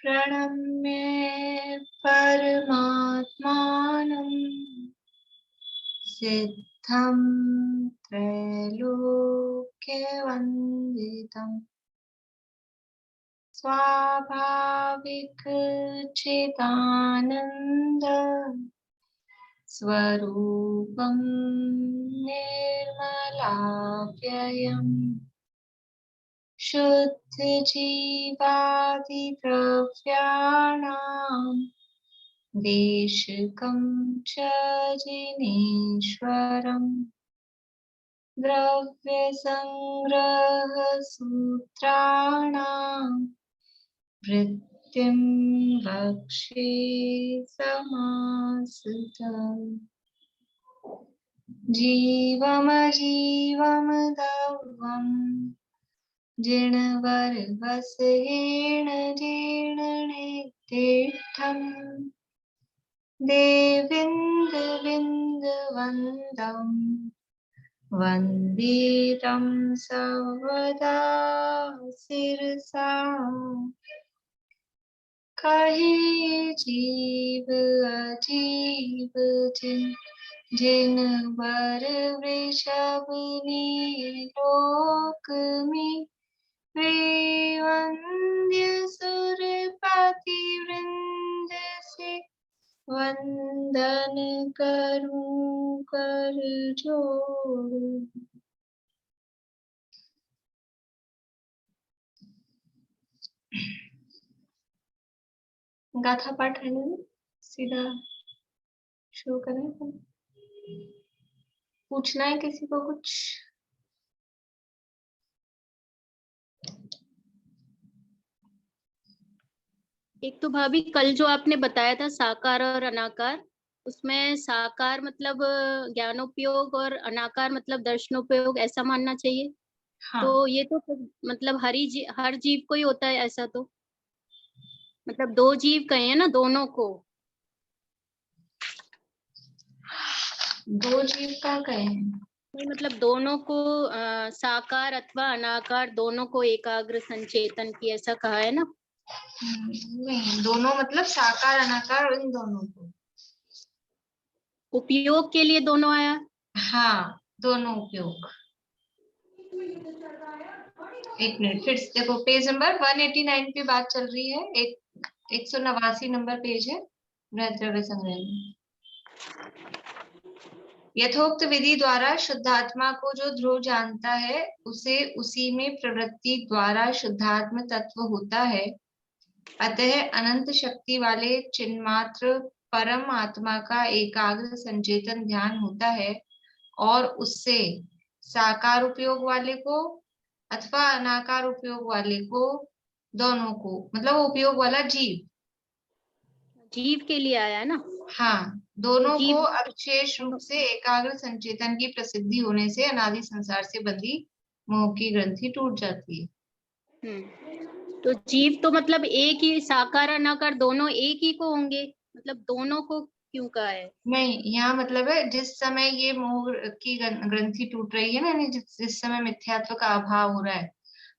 प्रणम्य परमात्मानं सिद्धं त्रैलोक्यवन्दितं स्वाभाविक चिदानन्द स्वरूपं निर्मलाप्ययम् शुद्धजीवादिद्रव्याणां देशिकं च जिनेश्वरम् द्रव्यसंग्रहसूत्राणां वृत्तिं वक्ष्ये समासुतम् जीवमजीवमदव्यम् जिणवरवसहेण जीर्णनेत्थम् देविन्दविन्दवन्दम् वन्दितं सर्वदा शिरसा कहे जीव अजीव जिन वर वृषभ लोक में वे वंद्य सुरपति वृंद से वंदन करूं कर जोड़। गाथा पाठ है ना, सीधा शुरू करें। पूछना है किसी को कुछ? एक तो भाभी कल जो आपने बताया था साकार और अनाकार, उसमें साकार मतलब ज्ञानोपयोग और अनाकार मतलब दर्शनोपयोग, ऐसा मानना चाहिए। हाँ। तो ये तो मतलब हर जीव को ही होता है ऐसा, तो मतलब दो जीव कहे हैं ना, दोनों को। दो जीव का कहे हैं? नहीं, मतलब दोनों को साकार अथवा अनाकार दोनों को एकाग्र संचेतन की, ऐसा कहा है ना? नहीं, दोनों मतलब साकार अनाकार, इन दोनों को उपयोग के लिए दोनों आया। हाँ, दोनों उपयोग। एक मिनट, फिर से देखो, पेज नंबर 189 पे बात चल रही है। 189 नंबर पेज है द्रव्य संग्रह में। यथोक्त विधि द्वारा शुद्धात्मा को जो ध्रुव जानता है, उसे उसी में प्रवृत्ति द्वारा शुद्धात्म तत्व होता है। अतः अनंत शक्ति वाले चिन्मात्र परम आत्मा का एकाग्र संचेतन ध्यान होता है, और उससे साकार उपयोग वाले को अथवा अनाकार उपयोग वाले को, दोनों को, मतलब वो उपयोग वाला जीव के लिए आया है ना? हाँ, दोनों जीव को अविशेष रूप से एकाग्र संचेतन की प्रसिद्धि होने से अनादि संसार से बंधी मोह की ग्रंथि टूट जाती है। तो जीव तो मतलब एक ही, साकार अनाकार दोनों एक ही को होंगे, मतलब दोनों को क्यों कहा है? नहीं, यहाँ मतलब है जिस समय ये मोह की ग्रंथि टूट रही है ना, यानी जिस समय मिथ्यात्व का अभाव हो रहा है,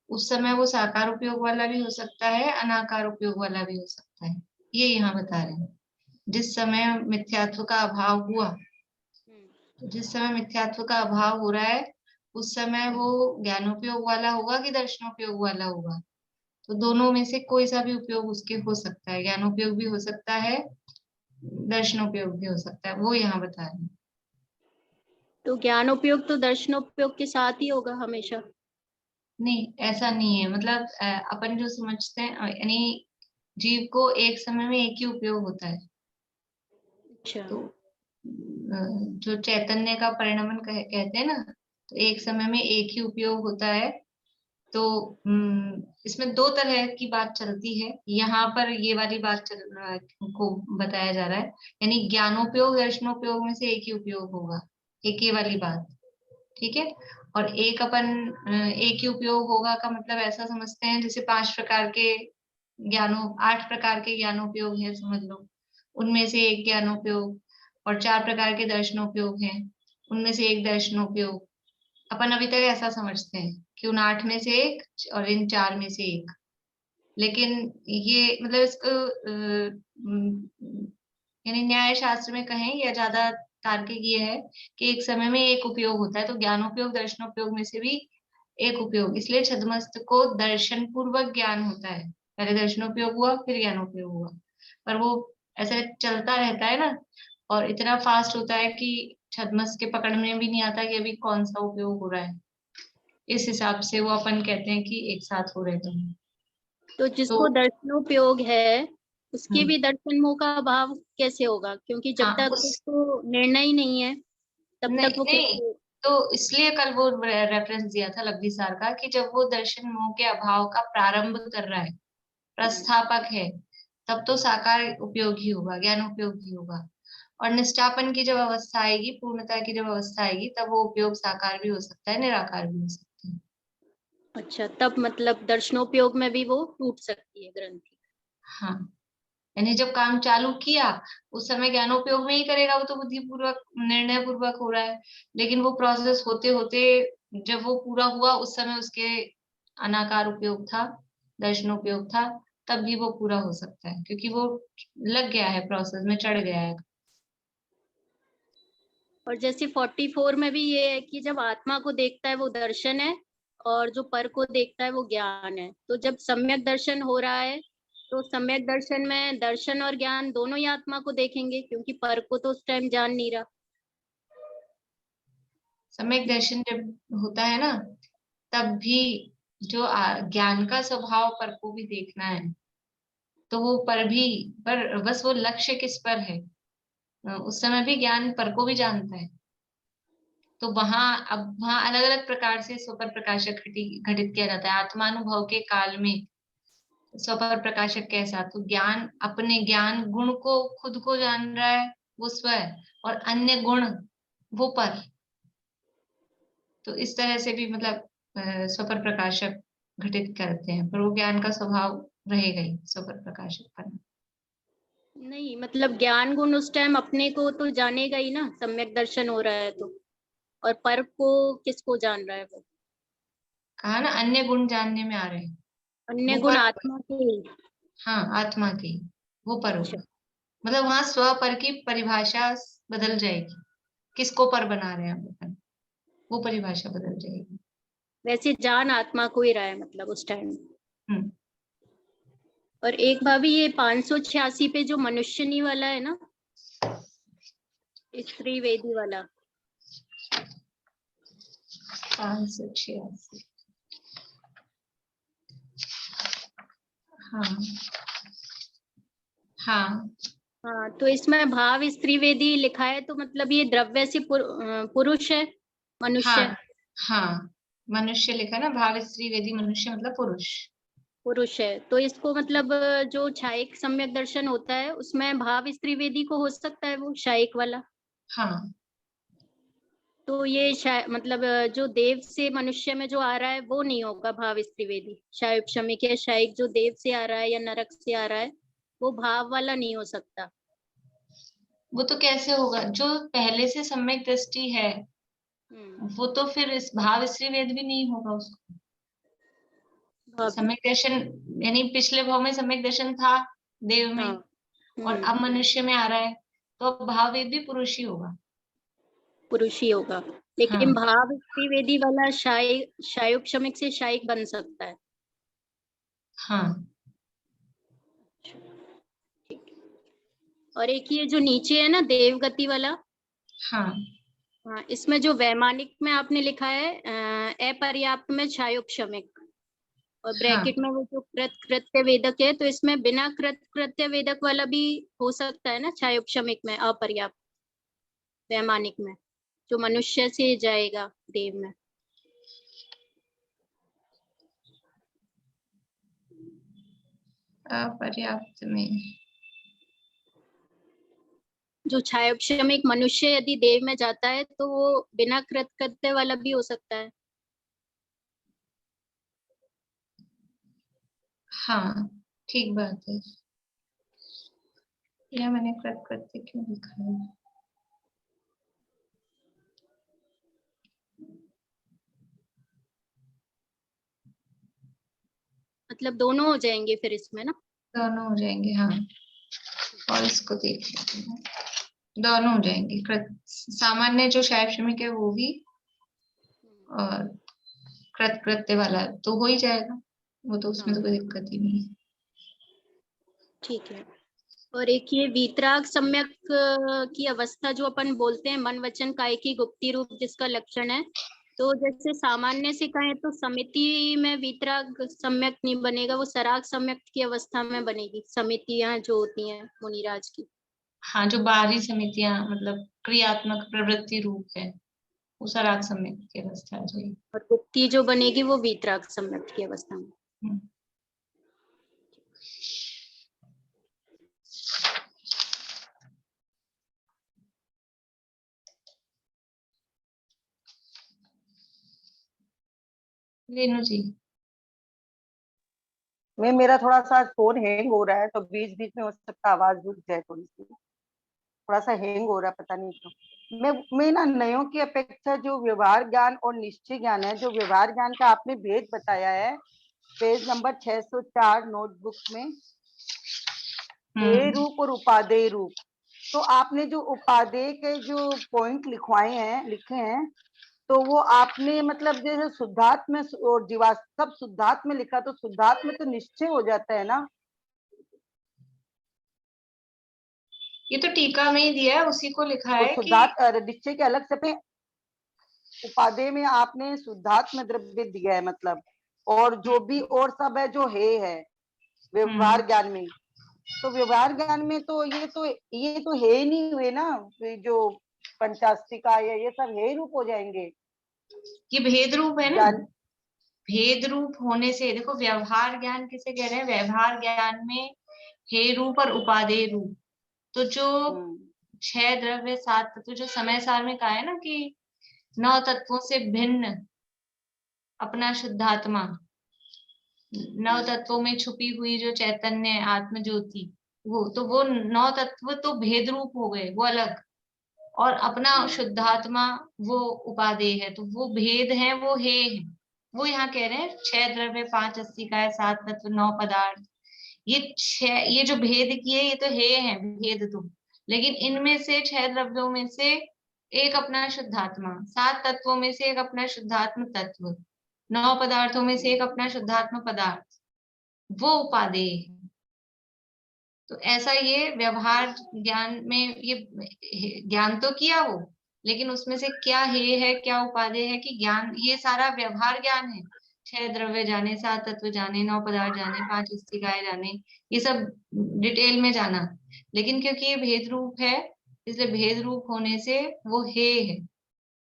उस समय वो साकार उपयोग वाला भी हो सकता है, अनाकार उपयोग वाला भी हो सकता है। ये यहाँ बता रहे हैं। जिस समय मिथ्यात्व का अभाव हुआ, तो जिस समय मिथ्यात्व का अभाव हो रहा है, उस समय वो ज्ञानोपयोग वाला होगा कि दर्शनोपयोग वाला होगा? तो दोनों में से कोई सा भी उपयोग उसके हो सकता है। ज्ञानोपयोग भी हो सकता है, दर्शनोपयोग भी हो सकता है, वो यहाँ बता रहे हैं। तो ज्ञानोपयोग तो दर्शनोपयोग के साथ ही होगा हमेशा? नहीं, ऐसा नहीं है। मतलब अपन जो समझते हैं, यानी जीव को एक समय में एक ही उपयोग होता है। अच्छा। तो जो चैतन्य का परिणमन कहते हैं ना, तो एक समय में एक ही उपयोग होता है। तो इसमें दो तरह की बात चलती है। यहाँ पर ये वाली बात को बताया जा रहा है, यानी ज्ञानोपयोग दर्शनोपयोग में से एक ही उपयोग होगा, एक ही वाली बात। ठीक है। और एक अपन एक ही उपयोग होगा का मतलब ऐसा समझते हैं जैसे 5 प्रकार के 8 प्रकार के ज्ञानोपयोग है समझ लो, उनमें से एक ज्ञानोपयोग, और 4 प्रकार के दर्शनोपयोग हैं, उनमें से एक दर्शनोपयोग। अपन अभी तक ऐसा समझते हैं कि उन 8 में से एक और इन 4 में से एक। लेकिन ये मतलब इसको यानी न्याय शास्त्र में कहें या ज्यादा तार्किक ये है कि एक समय में एक उपयोग होता है, तो ज्ञानोपयोग दर्शनोपयोग में से भी एक उपयोग, इसलिए छद्मस्त को दर्शन पूर्वक ज्ञान होता है। पहले दर्शनोपयोग हुआ फिर ज्ञानोपयोग हुआ, पर वो ऐसे चलता रहता है ना, और इतना फास्ट होता है कि छद्मस्त के पकड़ में भी नहीं आता कि अभी कौन सा उपयोग हो रहा है। इस हिसाब से वो अपन कहते हैं कि एक साथ हो रहे तुम। तो तो जिसको दर्शनोपयोग है उसकी हम्म भी दर्शन मोह का अभाव कैसे होगा, क्योंकि जब हाँ तक उस उसको निर्णय ही नहीं है तब तक नहीं वो नहीं, कैसे। तो इसलिए कल वो रेफरेंस दिया था लब्धि सार का कि जब वो दर्शन मोह के अभाव का प्रारंभ कर रहा है, हम्म, प्रस्थापक है, तब तो साकार उपयोग ही होगा, ज्ञान उपयोग ही होगा। और निष्ठापन की जब अवस्था आएगी, पूर्णता की जब अवस्था आएगी, तब वो उपयोग साकार भी हो सकता है, निराकार भी हो सकता है। अच्छा, तब मतलब दर्शनोपयोग में भी वो टूट सकती है ग्रंथि। हाँ, यानी जब काम चालू किया उस समय ज्ञानोपयोग में ही करेगा, वो तो बुद्धिपूर्वक निर्णय पूर्वक हो रहा है। लेकिन वो प्रोसेस होते होते जब वो पूरा हुआ, उस समय उसके अनाकार उपयोग था, दर्शनोपयोग था, तब भी वो पूरा हो सकता है, क्योंकि वो लग गया है, प्रोसेस में चढ़ गया है। और जैसे 44 में भी ये है कि जब आत्मा को देखता है वो दर्शन है, और जो पर को देखता है वो ज्ञान है। तो जब सम्यक दर्शन हो रहा है तो सम्यक दर्शन में दर्शन और ज्ञान दोनों ही आत्मा को देखेंगे, क्योंकि पर को तो उस टाइम जान नहीं रहा। सम्यक दर्शन जब होता है ना, तब भी जो ज्ञान का स्वभाव पर को भी देखना है, तो वो पर भी, पर बस वो लक्ष्य किस पर है, उस समय भी ज्ञान पर को भी जानता है। तो वहां, अब वहां अलग अलग प्रकार से स्वपर प्रकाशक घटित किया जाता है। आत्मानुभव के काल में स्वपर प्रकाशक कैसा, तो ज्ञान अपने ज्ञान गुण को खुद को जान रहा है, वो स्व है, और अन्य गुण वो पर। तो इस तरह से भी मतलब स्वपर प्रकाशक घटित करते हैं, पर वो ज्ञान का स्वभाव रहेगा ही स्वपर प्रकाशक पर। नहीं, मतलब ज्ञान गुण उस टाइम अपने को तो जानेगा ही ना, सम्यक दर्शन हो रहा है तो। और पर को किसको जान रहा है वो? कहा ना, अन्य गुण जानने में आ रहे हैं, अन्य वो गुण पर। आत्मा के ही। हाँ, आत्मा की, वो पर अच्छा। होगा। मतलब वहां स्व पर की परिभाषा बदल जाएगी, किसको पर बना रहे हैं हम अपन, वो परिभाषा बदल जाएगी। वैसे जान आत्मा को ही रहा है मतलब उस टाइम। हम्म और एक भाभी ये 586 पे जो मनुष्यनी वाला है ना, स्त्री वेदी वाला। 586। हाँ हाँ हाँ, तो इसमें भाव स्त्री वेदी लिखा है, तो मतलब ये द्रव्य से पुरुष है, हाँ मनुष्य हाँ, मनुष्य लिखा ना, भाव स्त्री वेदी मनुष्य मतलब पुरुष। पुरुष है। तो इसको मतलब जो क्षायिक सम्यक दर्शन होता है उसमें भाव स्त्री वेदी को हो सकता है वो क्षायिक वाला। हाँ तो ये मतलब जो देव से मनुष्य में जो आ रहा है वो नहीं होगा भाव त्रिवेदी। शायद क्षमिक या शायद जो देव से आ रहा है या नरक से आ रहा है वो भाव वाला नहीं हो सकता। वो तो कैसे होगा, जो पहले से सम्यक दृष्टि है, हम्म। वो तो फिर इस भाव स्त्री वेद भी नहीं होगा उसको। भाव। सम्यक दर्शन, यानी पिछले भाव में सम्यक दर्शन था देव में, हाँ। और हम्म। अब मनुष्य में आ रहा है, तो अब भाव वेद भी पुरुष ही होगा। पुरुष ही होगा। लेकिन हाँ भाव त्रिवेदी वाला शायु क्षमिक से शायिक बन सकता है। हाँ ठीक है। और एक ये जो नीचे है ना देवगति वाला। हाँ हाँ, इसमें जो वैमानिक में आपने लिखा है अपर्याप्त में क्षायु क्षमिक, और हाँ, ब्रैकेट में वो जो कृत कृत्य वेदक है, तो इसमें बिना कृत कृत्य वेदक वाला भी हो सकता है ना क्षायोपशमिक में अपर्याप्त वैमानिक में, जो मनुष्य से जाएगा देव में। अपर्याप्त में। जो क्षायोपशमिक मनुष्य यदि देव में जाता है तो वो बिना कृत कृत्य वाला भी हो सकता है। हाँ, ठीक बात है। यह मैंने कृत करते क्यों लिखा है। मतलब दोनों हो जाएंगे फिर इसमें ना। दोनों हो जाएंगे, हाँ। और इसको देख लेते हैं, दोनों हो जाएंगे। सामान्य जो शैक्षणिक है वो भी, और कृत्य वाला तो हो ही जाएगा, वो तो उसमें तो हाँ कोई दिक्कत ही नहीं है। ठीक है। और एक ये वीतराग सम्यक की अवस्था जो अपन बोलते हैं, मन वचन काया की गुप्ती रूप जिसका लक्षण है, तो जैसे सामान्य से कहें तो समिति में वीतराग सम्यक नहीं बनेगा, वो सराग सम्यक की अवस्था में बनेगी समितियां जो होती हैं मुनिराज की। हाँ, जो बाहरी समितियां मतलब क्रियात्मक प्रवृत्ति रूप है, वो सराग सम्यक की अवस्था आ जाएगी। और गुप्ती जो बनेगी वो वीतराग सम्यक की अवस्था में। हम्म। रेणु जी। मैं मेरा थोड़ा सा फोन हैंग हो रहा है, तो बीच बीच में हो सकता है आवाज रुक जाए थोड़ी सी, थोड़ा सा हैंग हो रहा है, पता नहीं क्यों। मैं ना नयों की अपेक्षा जो व्यवहार ज्ञान और निश्चय ज्ञान है, जो व्यवहार ज्ञान का आपने भेद बताया है पेज नंबर 604 नोटबुक में, हे रूप और उपादेय रूप, तो आपने जो उपादेय के जो पॉइंट लिखे हैं, तो वो आपने मतलब जैसे शुद्धात्म में और जीवात्म शुद्धात्म में लिखा, तो शुद्धात्म में तो निश्चय हो जाता है ना। ये तो टीका में ही दिया है, उसी को लिखा और है कि शुद्धात्म निश्चय के अलग से पे उपादेय में आपने शुद्धात्म द्रव्य दिया है मतलब, और जो भी और सब है जो है व्यवहार ज्ञान में, तो व्यवहार ज्ञान में तो ये तो है ही नहीं हुए ना, ये जो पंचास्तिका या ये सब है रूप हो जाएंगे ये भेद रूप है ना। ज्ञान। भेद रूप होने से देखो, व्यवहार ज्ञान किसे कह रहे हैं? व्यवहार ज्ञान में हे रूप और उपादेय रूप, तो जो छह द्रव्य सात तत्व जो समय सार में कहा है ना कि 9 तत्वों से भिन्न अपना शुद्धात्मा, 9 तत्वों में छुपी हुई जो चैतन्य आत्म ज्योति, वो 9 तत्व तो भेद रूप हो गए, वो अलग, और अपना शुद्धात्मा वो उपादेय है, तो वो भेद है, वो हे है। वो यहाँ कह रहे हैं 6 द्रव्य 5 अस्तिकाएं 7 तत्व 9 पदार्थ, ये जो भेद किए ये तो हे है भेद, तो लेकिन इनमें से 6 द्रव्यों में से एक अपना शुद्धात्मा, 7 तत्वों में से एक अपना शुद्धात्म तत्व, 9 पदार्थों में से एक अपना शुद्धात्म पदार्थ, वो उपादेय है। तो ऐसा ये व्यवहार ज्ञान में ये ज्ञान तो किया वो, लेकिन उसमें से क्या हे है क्या उपादेय है कि ज्ञान, ये सारा व्यवहार ज्ञान है। 6 द्रव्य जाने, 7 तत्व जाने, 9 पदार्थ जाने, 5 अस्तिकाएं जाने, ये सब डिटेल में जाना, लेकिन क्योंकि ये भेद रूप है, इसलिए भेद रूप होने से वो हे है,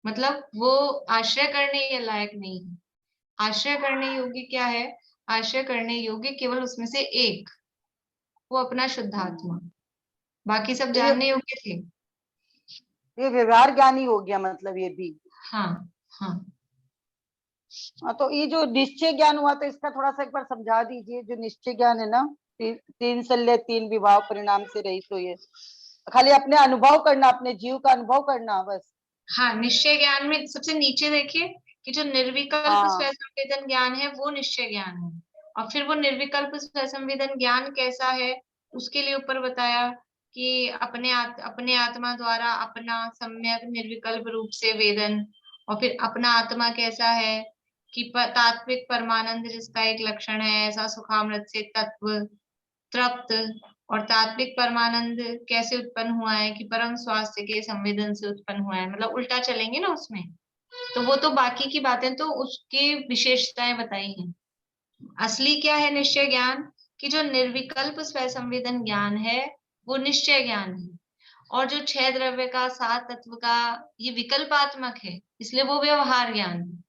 मतलब वो आश्रय करने के लायक नहीं है। आश्रय करने योग्य क्या है? आश्रय करने योग्य केवल उसमें से एक, वो अपना शुद्धात्मा, बाकी सब तो जानने योग्य थे। ये व्यवहार ज्ञान ही हो गया मतलब ये भी। हाँ हाँ। तो ये जो निश्चय ज्ञान हुआ, तो इसका थोड़ा सा एक बार समझा दीजिए। जो निश्चय ज्ञान है ना, तीन शल्य 3 विभाव परिणाम से रहित, तो ये खाली अपने अनुभव करना, अपने जीव का अनुभव करना बस। हाँ, निश्चय ज्ञान में सबसे नीचे देखिए कि जो निर्विकल्प हाँ स्वसंवेदन ज्ञान है वो निश्चय ज्ञान है, और फिर वो निर्विकल्प स्वसंवेदन ज्ञान कैसा है उसके लिए ऊपर बताया कि अपने आत्मा द्वारा अपना सम्यक निर्विकल्प रूप से वेदन, और फिर अपना आत्मा कैसा है कि तात्विक परमानंद जिसका एक लक्षण है, ऐसा सुखामृत से तत्व तृप्त, और तात्विक परमानंद कैसे उत्पन्न हुआ है कि परम स्वास्थ्य के संवेदन से उत्पन्न हुआ है, मतलब उल्टा चलेंगे ना उसमें, तो वो तो बाकी की बातें तो उसकी विशेषताएं बताई हैं। असली क्या है निश्चय ज्ञान, कि जो निर्विकल्प स्व संवेदन ज्ञान है वो निश्चय ज्ञान है, और जो 6 द्रव्य का 7 तत्व का ये विकल्पात्मक है, इसलिए वो व्यवहार ज्ञान है।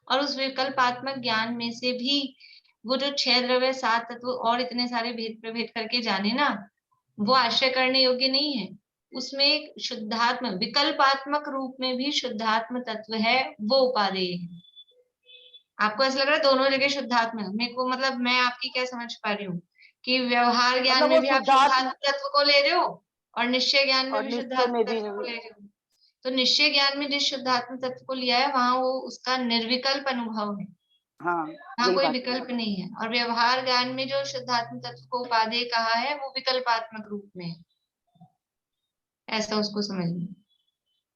और उस विकल्पात्मक ज्ञान में से भी वो जो 6 द्रव्य 7 तत्व और इतने सारे भेद प्रभेद करके जाने ना, वो आश्रय करने योग्य नहीं है। उसमें एक शुद्धात्म विकल्पात्मक रूप में भी शुद्धात्म तत्व है, वो उपादेय है। आपको ऐसा लग रहा है दोनों जगह शुद्धात्म है? मेरे को मतलब मैं आपकी क्या समझ पा रही हूँ कि व्यवहार ज्ञान मतलब में वो भी आप शुद्धात्म, शुद्धात्म तत्व को ले रहे हो और निश्चय ज्ञान में और भी निश्चय शुद्धात्म में भी। तत्व को ले रहे हो। तो निश्चय ज्ञान में जिस शुद्धात्म तत्व को लिया है वहां वो उसका निर्विकल्प अनुभव है, हाँ, हाँ, यही कोई बात। विकल्प नहीं है। और व्यवहार ज्ञान में जो शुद्धात्म तत्व को उपादेय कहा है वो विकल्पात्मक रूप में है, ऐसा उसको समझना।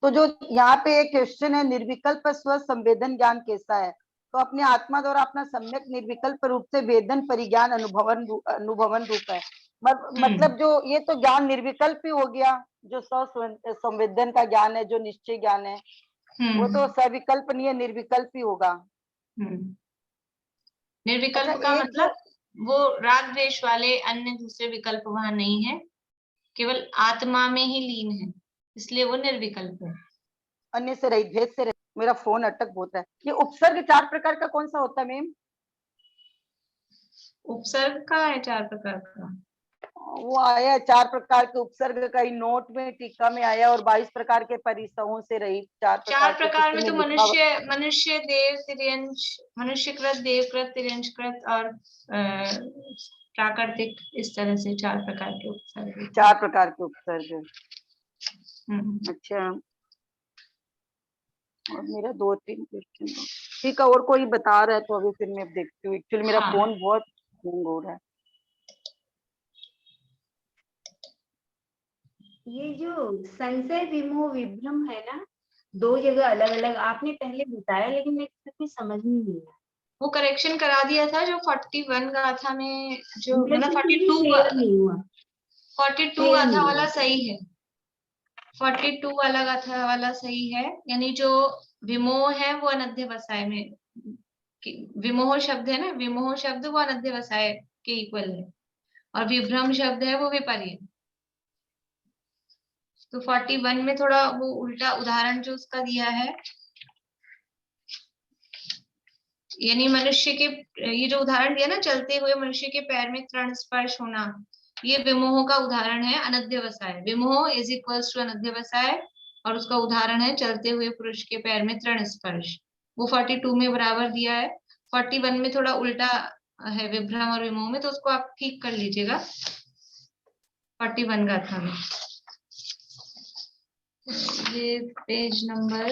तो जो यहाँ पे एक क्वेश्चन है, निर्विकल्प स्व संवेदन ज्ञान कैसा है? तो अपने आत्मा द्वारा अपना सम्यक निर्विकल्प रूप से वेदन परिज्ञान अनुभवन रूप है। मतलब जो ये तो ज्ञान निर्विकल्प ही हो गया, जो संवेदन का ज्ञान है, जो निश्चय ज्ञान है, वो तो सविकल्प नहीं है, निर्विकल्प ही होगा। निर्विकल्प अच्छा, का एक जो मतलब वो राग द्वेष वाले अन्य दूसरे विकल्प वहां नहीं है, केवल आत्मा में ही लीन है, इसलिए वो निर्विकल्प है। अन्य से रहित, भेद से रहित। मेरा फोन अटक बहुत है। ये उपसर्ग 4 प्रकार का कौन सा होता है मैम? उपसर्ग का है 4 प्रकार का। वो आया 4 प्रकार के उपसर्ग का ही नोट में, टीका में आया, और 22 प्रकार के परिसहों से रहित 4 4 के प्रकार किसी में में तो लिखा। मनुष्य देव तिर्यंश, मनुष्यकृत देवकृत तिर्यंशकृत और प्राकृतिक, इस तरह से 4 प्रकार के उपसर्ग। 4 प्रकार के उपसर्ग। अच्छा, और मेरा 2-3 क्वेश्चन ठीक है, और कोई बता रहा है तो अभी फिर मैं देखती हूँ। एक्चुअली मेरा फोन बहुत हैंग हो रहा है। ये जो संशय विमोह विभ्रम है ना, 2 जगह अलग अलग आपने पहले बताया, लेकिन मेरे समझ में नहीं आया। वो करेक्शन करा दिया था जो 41 गाथा में, जो मतलब 42 नहीं हुआ। 42 गाथा वाला सही है, 42 वाला गाथा वाला सही है। यानी जो विमोह है वो अनध्यवसाय में, विमोह शब्द है ना, विमोह शब्द वो अनध्यवसाय के इक्वल है, और विभ्रम शब्द है वो विपर्य। तो 41 में थोड़ा वो उल्टा उदाहरण जो उसका दिया है, यानी मनुष्य के, ये जो उदाहरण दिया ना, चलते हुए मनुष्य के पैर में तृण स्पर्श होना, ये विमोह का उदाहरण है अनध्यवसाय। विमोह इज इक्वल्स टू अनध्यवसाय, और उसका उदाहरण है चलते हुए पुरुष के पैर में तृण स्पर्श। वो 42 में बराबर दिया है, 41 में थोड़ा उल्टा है विभ्रम और विमोह में, तो उसको आप ठीक कर लीजिएगा 41 गाथा में। ये पेज नंबर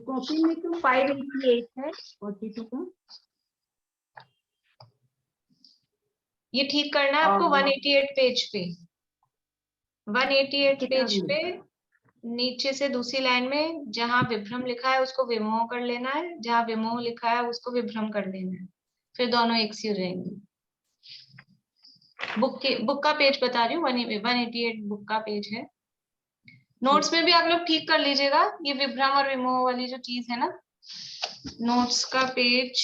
कॉपी में तो 588 है 42 का। ये ठीक करना है आपको 188 पेज पे, 188 पेज पे नीचे से दूसरी लाइन में जहां विभ्रम लिखा है उसको विमोह कर लेना है, जहां विमोह लिखा है उसको विभ्रम कर लेना है, फिर दोनों एक सी हो जाएंगे। बुक का पेज बता रही हूँ, 188 बुक का पेज है। नोट्स में भी आप लोग ठीक कर लीजिएगा ये विभ्रम और विमोह वाली जो चीज है ना। नोट्स का पेज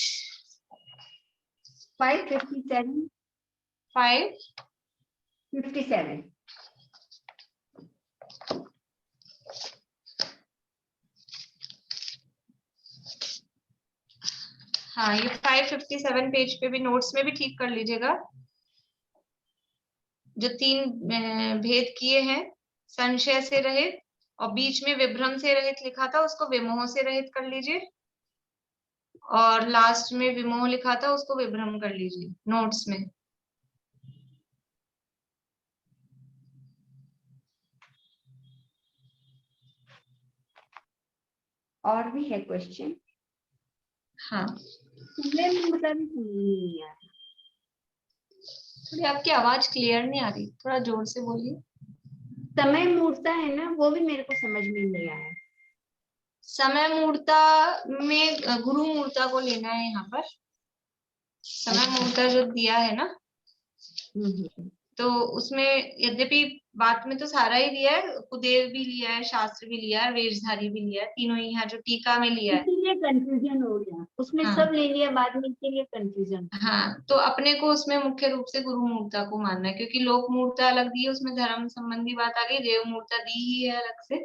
557 हाँ, ये 557 पेज पे भी नोट्स में भी ठीक कर लीजिएगा। जो 3 भेद किए हैं, संशय से रहित, और बीच में विभ्रम से रहित लिखा था उसको विमोह से रहित कर लीजिए, और लास्ट में विमोह लिखा था उसको विभ्रम कर लीजिए नोट्स में। और भी है क्वेश्चन? हाँ, नहीं आ रहा। थोड़ी आपकी आवाज क्लियर नहीं आ रही, थोड़ा जोर से बोलिए। समय मूर्ता है ना, वो भी मेरे को समझ में नहीं आया। समय मूर्ता में गुरु मूर्ता को लेना है यहाँ पर। समय मूर्ता जो दिया है ना, तो उसमें यद्यपि बात में तो सारा ही दिया है, कुदेव भी लिया है, शास्त्र भी लिया है, वेशधारी भी लिया है, तीनों ही यहाँ जो टीका में लिया है, इसीलिए कंफ्यूजन हो गया। उसमें सब ले लिया, बाद में इसके लिए कंफ्यूजन। हाँ, तो अपने को उसमें मुख्य रूप से गुरु मूर्ता को मानना है, क्योंकि लोक मूर्ता अलग दी है, उसमें धर्म संबंधी बात आ गई, देव मूर्ता दी ही है अलग से।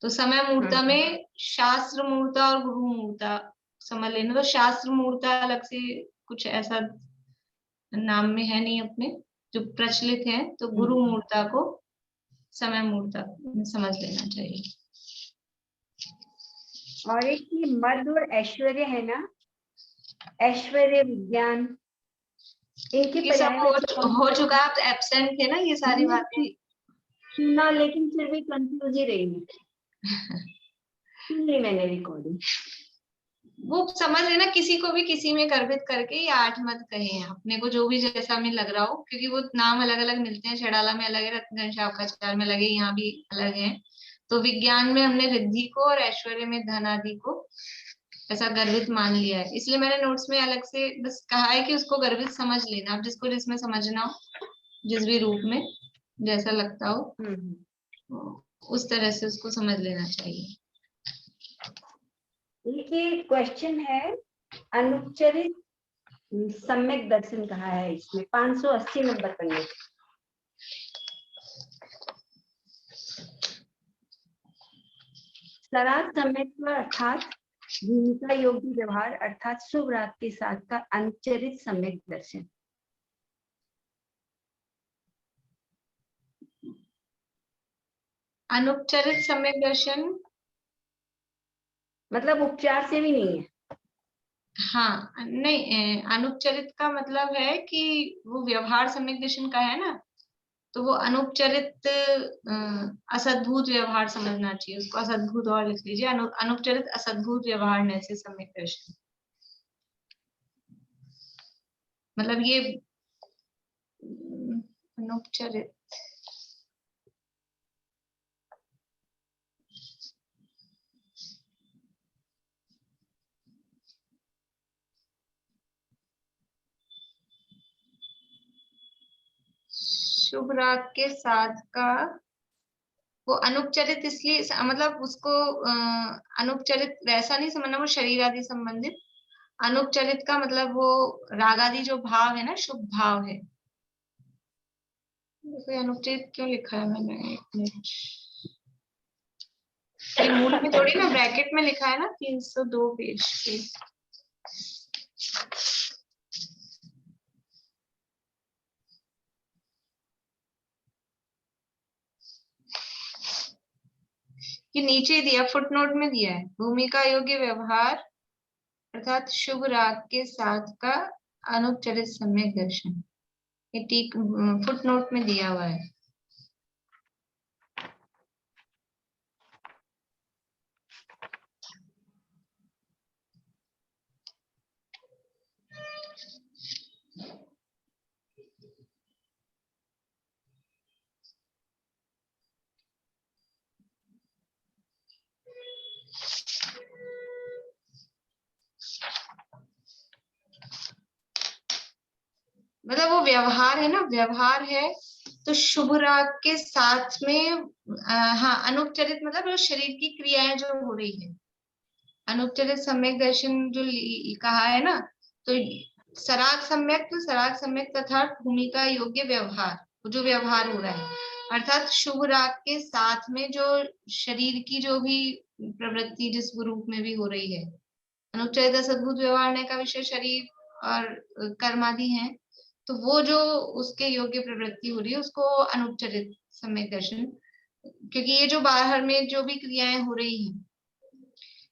तो समय मूर्ता में शास्त्र मूर्ता और गुरु मूर्ता समझ लेना। तो शास्त्र मूर्ता अलग से कुछ ऐसा नाम में है नहीं अपने जो प्रचलित है, तो गुरु मूर्ता को समय मूर्ता समझ लेना चाहिए। और एक ये मद और ऐश्वर्य है ना, ऐश्वर्य विज्ञान, इनके ये सब हो चुका है, आप एब्सेंट थे ना ये सारी बातें सुना, लेकिन फिर भी कंफ्यूज ही रही मैं। सुन ली मैंने रिकॉर्डिंग। वो समझ लेना, किसी को भी किसी में गर्भित करके ये 8 मत कहे हैं, अपने को जो भी जैसा में लग रहा हो, क्योंकि वो नाम अलग अलग मिलते हैं, छेड़ाला में अलग है, रत्नगन शाखाचार में अलग है, यहाँ भी अलग है। तो विज्ञान में हमने रिद्धि को और ऐश्वर्य में धन आदि को ऐसा गर्भित मान लिया है, इसलिए मैंने नोट्स में अलग से बस कहा है कि उसको गर्भित समझ लेना, अब जिसको जिसमें समझना हो, जिस भी रूप में जैसा लगता हो, उस तरह से उसको समझ लेना चाहिए। देखिए क्वेश्चन है, अनुपचरित सम्यक दर्शन कहा है इसमें 580 नंबर पन्ने। सराद सम्यक अर्थात भूमिका योग्य व्यवहार अर्थात शुभ राग के साथ का अनुपचरित सम्यक दर्शन। अनुपचरित सम्यक दर्शन मतलब उपचार से भी नहीं है। हाँ, नहीं, अनुपचरित का मतलब है कि वो व्यवहार सम्यक दर्शन का है ना, तो वो अनुपचरित असद्भुत व्यवहार समझना चाहिए उसको, असद्भुत और लिख लीजिए, अनुपचरित असद्भुत व्यवहार न से सम्यक दर्शन, मतलब ये अनुपचरित शुभ राग के साथ का, वो अनुपचरित इसलिए मतलब उसको अनुपचरित वैसा नहीं समझना वो शरीर आदि संबंधित, अनुपचरित का मतलब वो राग आदि जो भाव है ना, शुभ भाव है। देखो अनुपचरित क्यों लिखा है मैंने, एक मिनट, ये मूल में थोड़ी ना, ब्रैकेट में लिखा है ना 302 पेज पे। ये नीचे दिया, फुटनोट में दिया है, भूमिका योग्य व्यवहार अर्थात शुभ राग के साथ का अनुपचरित सम्यक दर्शन, ये ठीक फुटनोट में दिया हुआ है। मतलब वो व्यवहार है ना, व्यवहार है, तो शुभ राग के साथ में हाँ, अनुपचरित मतलब वो शरीर की क्रियाएं जो हो रही है, अनुपचरित सम्यक दर्शन जो कहा है ना, तो सराग सम्यक, तो सराग सम्यक तथा भूमिका योग्य व्यवहार, जो व्यवहार हो रहा है, अर्थात शुभ राग के साथ में जो शरीर की जो भी प्रवृत्ति जिस रूप में भी हो रही है, अनुपचरित असद्भुत व्यवहार का विषय शरीर और कर्मादि है, तो वो जो उसके योग्य प्रवृत्ति हो रही है उसको अनुपचरित सम्यक दर्शन, क्योंकि ये जो बाहर में जो भी क्रियाएं हो रही हैं,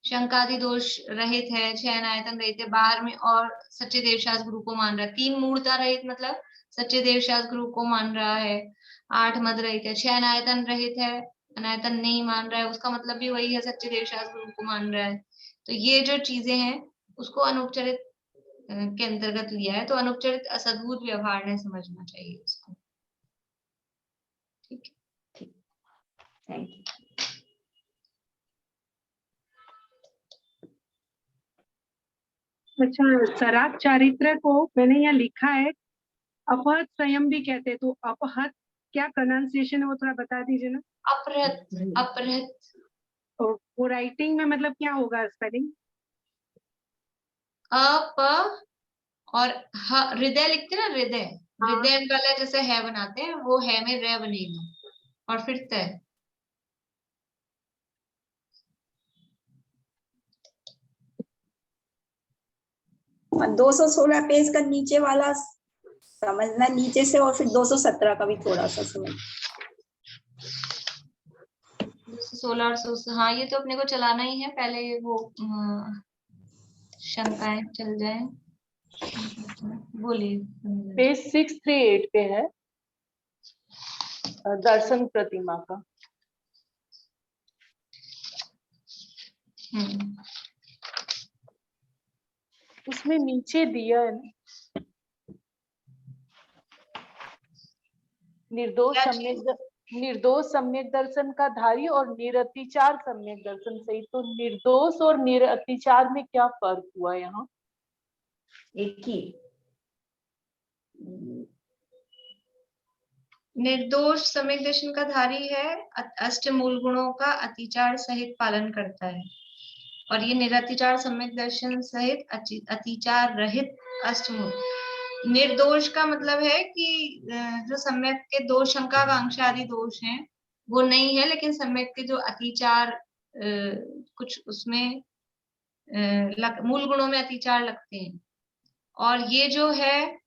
शंकादि दोष रहित है, चयन आयतन रहित है बाहर में, और सच्चे देवशास्त्र गुरु को मान रहा है, 3 मूर्ता रहित मतलब सच्चे देवशास्त्र गुरु को मान रहा है, 8 मद रहित है, चयन आयतन रहित है, अनायतन नहीं मान रहा है, उसका मतलब भी वही है, सच्चे देवशास्त्र गुरु को मान रहा है। तो ये जो चीजें हैं उसको अनुपचरित के अंतर्गत लिया है, तो अनुपचरित असद्भुत व्यवहार ने समझना चाहिए उसको। ठीक है, थैंक यू। अच्छा, सराग चारित्र को मैंने यहाँ लिखा है अपहत संयम भी कहते हैं, तो अपहत क्या प्रोनाउंसिएशन है वो थोड़ा बता दीजिए ना। अपहृत, अपहृत, तो वो राइटिंग में मतलब क्या होगा स्पेलिंग? अप और हृदय लिखते हैं ना, हृदय, हृदय वाला जैसे है बनाते हैं, वो है में रे बनेगा और फिर तय। 216 पेज का नीचे वाला समझना नीचे से, और फिर 217 का भी थोड़ा सा समझ। 216 और 200, हाँ ये तो अपने को चलाना ही है, पहले वो शंकाएं चल जाए। बोलिए। पेज 638 पे है दर्शन प्रतिमा का। उसमें नीचे दिया है ना, निर्दोष क्या सम्यक निर्दोष सम्यक दर्शन का धारी और निरतिचार सम्यक दर्शन सही। तो निर्दोष और निरतिचार में क्या फर्क हुआ यहाँ? एक ही। निर्दोष सम्यक दर्शन का धारी है, अष्ट मूल गुणों का अतिचार सहित पालन करता है, और ये निरतिचार सम्यक दर्शन सहित अतिचार रहित अष्टमूल। निर्दोष का मतलब है कि जो सम्यक के दोष, शंका, आकांक्षा आदि दोष हैं वो नहीं है, लेकिन सम्यक के जो अतिचार कुछ उसमें मूल गुणों में अतिचार लगते हैं। और ये जो है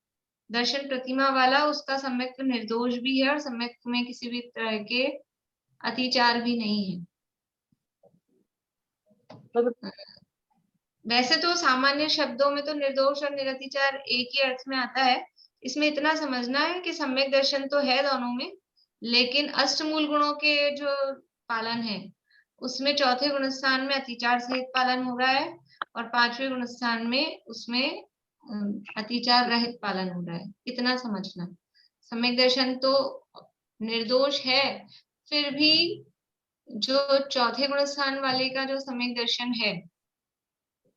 दर्शन प्रतिमा वाला, उसका सम्यक निर्दोष भी है और सम्यक में किसी भी तरह के अतिचार भी नहीं है। वैसे तो सामान्य शब्दों में तो निर्दोष और निरतिचार एक ही अर्थ में आता है। इसमें इतना समझना है कि सम्यक दर्शन तो है दोनों में, लेकिन अष्टमूल गुणों के जो पालन है उसमें चौथे गुणस्थान में अतिचार सहित पालन हो रहा है, और पांचवें गुणस्थान में उसमें अतिचार रहित पालन हो रहा है। इतना समझना। सम्यक दर्शन तो निर्दोष है, फिर भी जो चौथे गुणस्थान वाले का जो सम्यक दर्शन है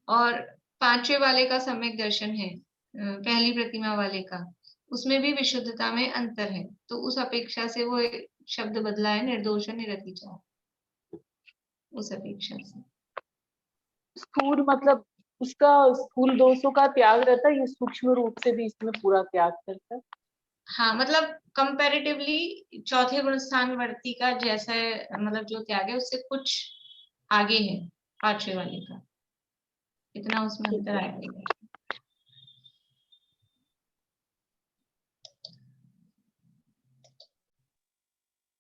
और पांचवे वाले का सम्यक दर्शन है, पहली प्रतिमा वाले का, उसमें भी विशुद्धता में अंतर है। तो उस अपेक्षा से वो शब्द बदला है, निर्दोष और निरतिचार, उस अपेक्षा से। स्थूल मतलब उसका स्थूल दोषों का त्याग रहता है, ये सूक्ष्म रूप से भी इसमें पूरा त्याग करता है। हाँ, मतलब कंपैरेटिवली चौथे गुणस्थान वर्ती का जैसा मतलब जो त्याग है उससे कुछ आगे है पांचवे वाले का, इतना उसमें अंतर आएगा।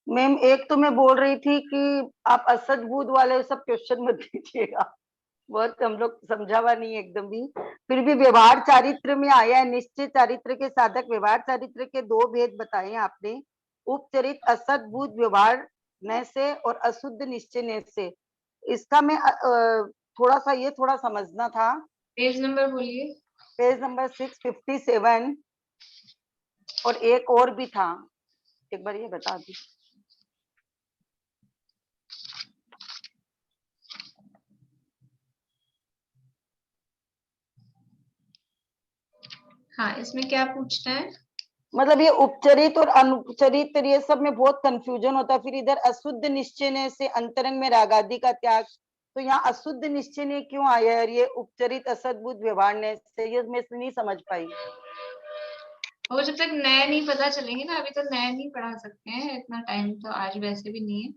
मैम एक तो मैं बोल रही थी कि आप असदबुद्ध वाले सब क्वेश्चन मत दीजिएगा, बहुत हम लोग समझा हुआ नहीं एकदम भी। फिर भी व्यवहार चारित्र में आया है, निश्चय चारित्र के साधक व्यवहार चारित्र के दो भेद बताए आपने, उपचरित असदबुद्ध व्यवहार न से और अशुद्ध निश्चय न से। इसका मैं थोड़ा सा ये थोड़ा समझना था। पेज नंबर बोलिए। पेज नंबर 657 और एक और भी था, एक बार ये बता दी। हाँ, इसमें क्या पूछना है? मतलब ये उपचरित और अनुपचरित ये सब में बहुत कंफ्यूजन होता है। फिर इधर अशुद्ध निश्चय से अंतरंग में रागादि का त्याग, तो यहाँ अशुद्ध निश्चय ने क्यों आया है? ये उपचरित असद्भुत व्यवहार ने से, ये मैं नहीं समझ पाई। और जब तक नए नहीं पता चलेंगे ना, अभी तो नए नहीं पढ़ा सकते हैं, इतना टाइम तो आज वैसे भी नहीं है।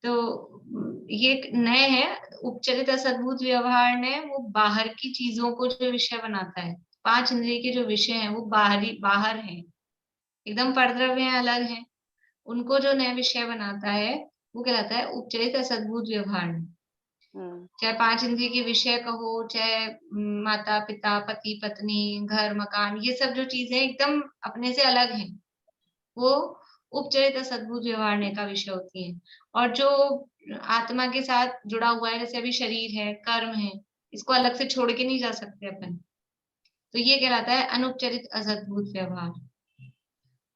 तो ये नए है, उपचरित असद्भुत व्यवहार ने वो बाहर की चीजों को जो विषय बनाता है, पांच इंद्रिय के जो विषय हैं वो बाहर हैं, एकदम परद्रव्य हैं, अलग हैं, उनको जो नया विषय बनाता है वो कहलाता है उपचरित असद्भुत व्यवहार। चाहे पांच इंद्रिय के विषय कहो, चाहे माता पिता पति पत्नी घर मकान, ये सब जो चीजें एकदम अपने से अलग हैं, वो उपचरित असद्भुत व्यवहार का विषय होती है। और जो आत्मा के साथ जुड़ा हुआ है, जैसे अभी शरीर है, कर्म है, इसको अलग से छोड़ के नहीं जा सकते अपन, तो ये कहलाता है अनुपचरित असद्भुत व्यवहार।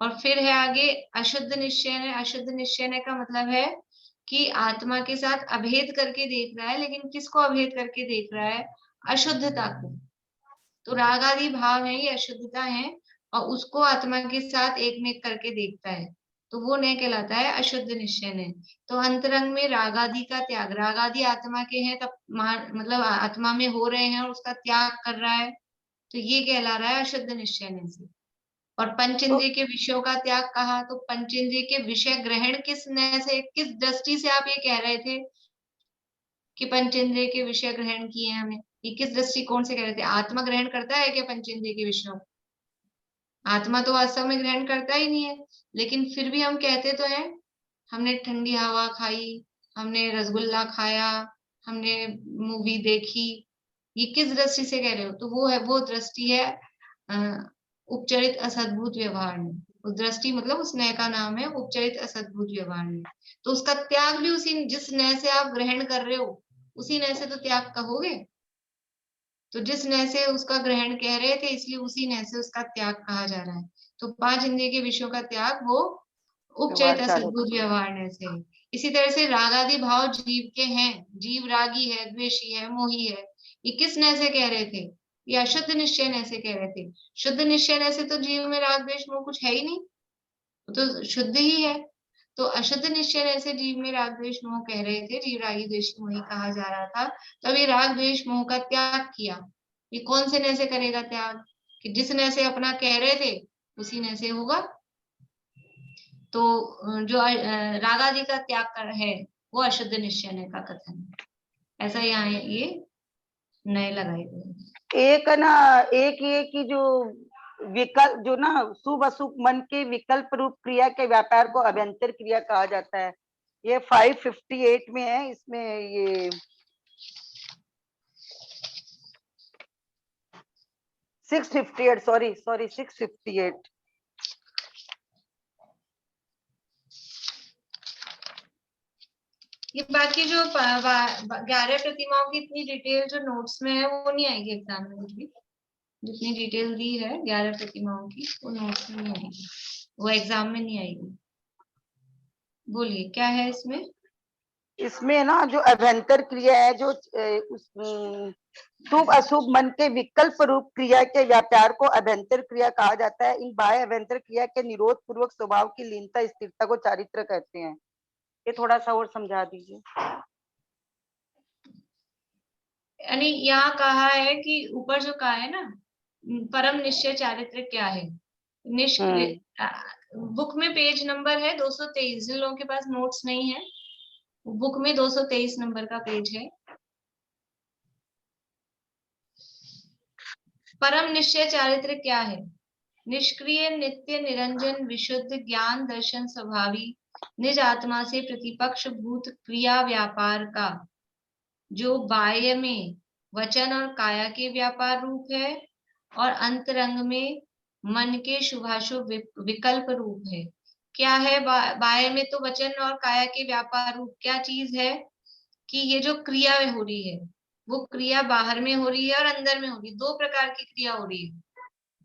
और फिर है आगे अशुद्ध निश्चय। अशुद्ध निश्चय का मतलब है कि आत्मा के साथ अभेद करके देख रहा है, लेकिन किसको अभेद करके देख रहा है? अशुद्धता को। तो राग आदि भाव है, ये अशुद्धता है, और उसको आत्मा के साथ एक में करके देखता है, तो वो नहीं कहलाता है अशुद्ध निश्चय ने। तो अंतरंग में रागादि का त्याग, रागादि आत्मा के हैं तब मतलब आत्मा में हो रहे हैं और उसका त्याग कर रहा है, तो ये कहला रहा है अशुद्ध निश्चय से। और पंचेंद्रिय के विषयों का त्याग कहा, तो पंचेंद्रिय के विषय ग्रहण किस नय से, किस दृष्टि से आप ये कह रहे थे कि पंचेंद्रिय के विषय ग्रहण किए हैं हमने, ये किस दृष्टिकोण से कह रहे थे? आत्मा ग्रहण करता है क्या पंचेंद्रिय के विषयों? आत्मा तो वास्तव में ग्रहण करता ही नहीं है, लेकिन फिर भी हम कहते तो हैं हमने ठंडी हवा खाई, हमने रसगुल्ला खाया, हमने मूवी देखी, ये किस दृष्टि से कह रहे हो? तो वो है, वो दृष्टि है उपचरित असद्भुत व्यवहार में। उस दृष्टि मतलब उस नय का नाम है उपचरित असद्भुत व्यवहार में। तो उसका त्याग भी उसी जिस नय से आप ग्रहण कर रहे हो उसी नय से तो त्याग कहोगे। तो जिस नय से उसका ग्रहण कह रहे थे, इसलिए उसी नय से उसका त्याग कहा जा रहा है। तो 5 इंद्रिय के विषयों का त्याग वो उपचयिता व्यवहार सद्बुद्ध चारित्र। व्यवहार नय से है। इसी तरह से राग आदि भाव जीव के हैं, जीव रागी है, द्वेषी है, मोही है, ये किस नय से कह रहे थे? ये अशुद्ध निश्चय नय से कह रहे थे। शुद्ध निश्चय नय से तो जीव में राग द्वेष मोह कुछ है ही नहीं, वो तो शुद्ध ही है। तो अशुद्ध निश्चय नय से जीव में राग द्वेष मोह कह रहे थे, जीव रागी द्वेषी मोही कहा जा रहा था। तब ये राग द्वेष मोह का त्याग किया। ये कौन से नय से करेगा त्याग? कि जिस नय से अपना कह रहे थे उसी नय से होगा। तो जो राग आदि का त्याग कर है वो अशुद्ध निश्चय नय का कथन है। ऐसा यहाँ ये नय लगाए गए। एक ना, एक ये कि जो विकल्प, जो ना शुभ अशुभ मन के विकल्प रूप क्रिया के व्यापार को अभ्यंतर क्रिया कहा जाता है। ये 558 में है। इसमें ये 658, सॉरी 658। ये बाकी जो 11 प्रतिमाओं की इतनी डिटेल जो नोट्स में है वो नहीं आएगी एग्जाम में कुछ भी। जितनी डिटेल दी है 11 प्रतिमाओं की वो नोट्स में नहीं आएगी, वो एग्जाम में नहीं आएगी। बोलिए क्या है इसमें? इसमें ना जो अभ्यंतर क्रिया है, जो शुभ अशुभ मन के विकल्प रूप क्रिया के व्यापार को अभ्यंतर क्रिया कहा जाता है। इन बाह्य अभ्यंतर क्रिया के निरोध पूर्वक स्वभाव की लीनता स्थिरता को चारित्र कहते हैं। ये थोड़ा सा और समझा दीजिए। यानी यहाँ कहा है कि ऊपर जो कहा है ना, परम निश्चय चारित्र क्या है? बुक में पेज नंबर है 223। जिन लोगों के पास नोट्स नहीं है, बुक में 223 नंबर का पेज है। परम निश्चय चारित्र क्या है? निष्क्रिय नित्य निरंजन विशुद्ध ज्ञान दर्शन स्वभावी निज आत्मा से प्रतिपक्ष भूत क्रिया व्यापार का, जो बाह्य में वचन और काया के व्यापार रूप है और अंतरंग में मन के शुभाशुभ विकल्प रूप है। क्या है? बाह्य में तो वचन और काया के व्यापार रूप क्या चीज है? कि ये जो क्रिया हो रही है वो क्रिया बाहर में हो रही है और अंदर में हो रही है। दो प्रकार की क्रिया हो रही है,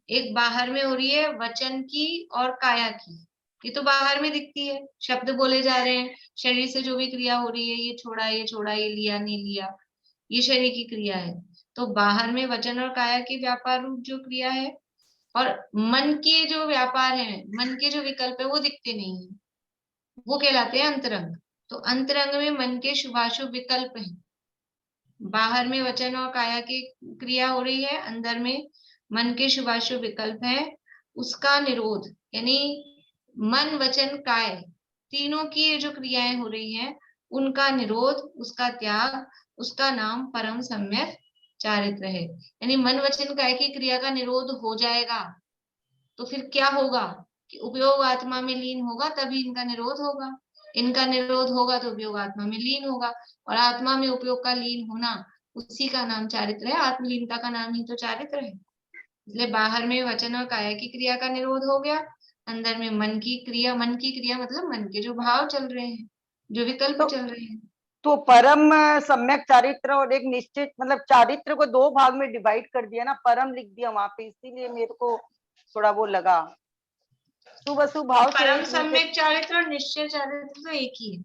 एक बाहर में हो रही है वचन की और काया की। ये तो बाहर में दिखती है, शब्द बोले जा रहे हैं, शरीर से जो भी क्रिया हो रही है, ये छोड़ा, ये छोड़ा, ये लिया, नहीं लिया, ये शरीर की क्रिया है। तो बाहर में वचन और काया के व्यापार रूप जो क्रिया है, और मन के जो व्यापार है, मन के जो विकल्प है वो दिखते नहीं है, वो कहलाते हैं अंतरंग। तो अंतरंग में मन के शुभाशुभ विकल्प है। बाहर में वचन और काया की क्रिया हो रही है, अंदर में मन के शुभाशुभ विकल्प है, उसका निरोध, यानी मन वचन काय तीनों की ये जो क्रियाएं हो रही हैं उनका निरोध, उसका त्याग, उसका नाम परम सम्यक चारित्र है। यानी मन वचन काय की क्रिया का निरोध हो जाएगा तो फिर क्या होगा कि उपयोग आत्मा में लीन होगा, तभी इनका निरोध होगा। इनका निरोध होगा तो उपयोग आत्मा में लीन होगा, और आत्मा में उपयोग का लीन होना, उसी का नाम चारित्र है। आत्मलीनता का नाम ही तो चारित्र है। इसलिए बाहर में वचन और काया की क्रिया का निरोध हो गया, अंदर में मन की क्रिया मतलब मन के जो भाव चल रहे हैं, जो विकल्प चल रहे हैं। तो परम सम्यक चारित्र और एक निश्चित, मतलब चारित्र को दो भाग में डिवाइड कर दिया ना, परम लिख दिया वहां पे, इसीलिए मेरे को थोड़ा वो लगा। शुभ अशुभ भाव से परम सम्यक चारित्र और निश्चय चारित्र तो एक ही है।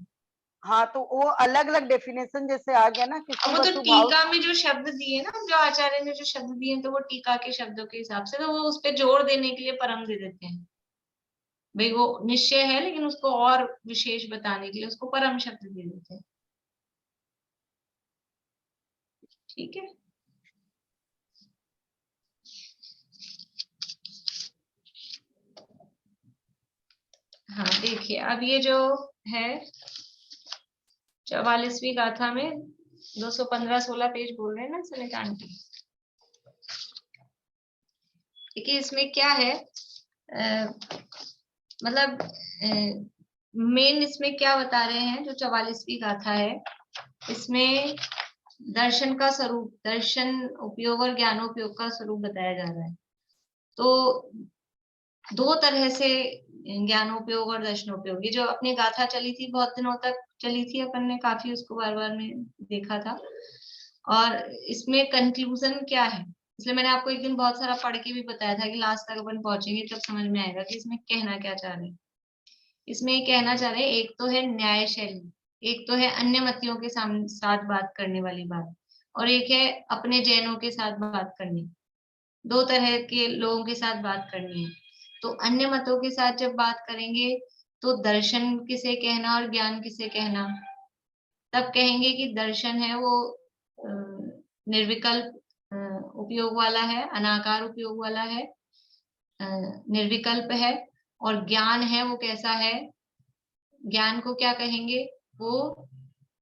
हाँ, तो वो अलग अलग डेफिनेशन जैसे आ गया ना कि अब वो शुभ तो अशुभ भाव। टीका में जो शब्द दिए ना, जो आचार्य ने जो शब्द दिए, तो वो टीका के शब्दों के हिसाब से, तो वो उस पर जोर देने के लिए परम दे देते हैं। भाई वो निश्चय है लेकिन उसको और विशेष बताने के लिए उसको परम शब्द दे देते हैं। ठीक है। हाँ देखिए, अब ये जो है 44वीं गाथा में 215-16 पेज बोल रहे हैं ना सुनीता आंटी। देखिए इसमें क्या है, मतलब मेन इसमें क्या बता रहे हैं, जो 44वीं गाथा है इसमें दर्शन का स्वरूप, दर्शन उपयोग और ज्ञानोपयोग का स्वरूप बताया जा रहा है। तो दो तरह से ज्ञानोपयोग और दर्शनोपयोग, ये जो अपनी गाथा चली थी बहुत दिनों तक चली थी, अपन ने काफी उसको बार बार में देखा था। और इसमें कंक्लूजन क्या है, इसलिए मैंने आपको एक दिन बहुत सारा पढ़ के भी बताया था कि लास्ट तक अपन पहुंचेंगे तब समझ में आएगा कि इसमें कहना क्या चाह रहे हैं। इसमें ये कहना चाह रहे हैं, एक तो है न्याय शैली, एक तो है अन्य मतियों के साथ बात करने वाली बात, और एक है अपने जैनों के साथ बात करनी। दो तरह के लोगों के साथ बात करनी है। तो अन्य मतों के साथ जब बात करेंगे तो दर्शन किसे कहना और ज्ञान किसे कहना, तब कहेंगे कि दर्शन है वो निर्विकल्प उपयोग वाला है, अनाकार उपयोग वाला है, निर्विकल्प है। और ज्ञान है वो कैसा है, ज्ञान को क्या कहेंगे, वो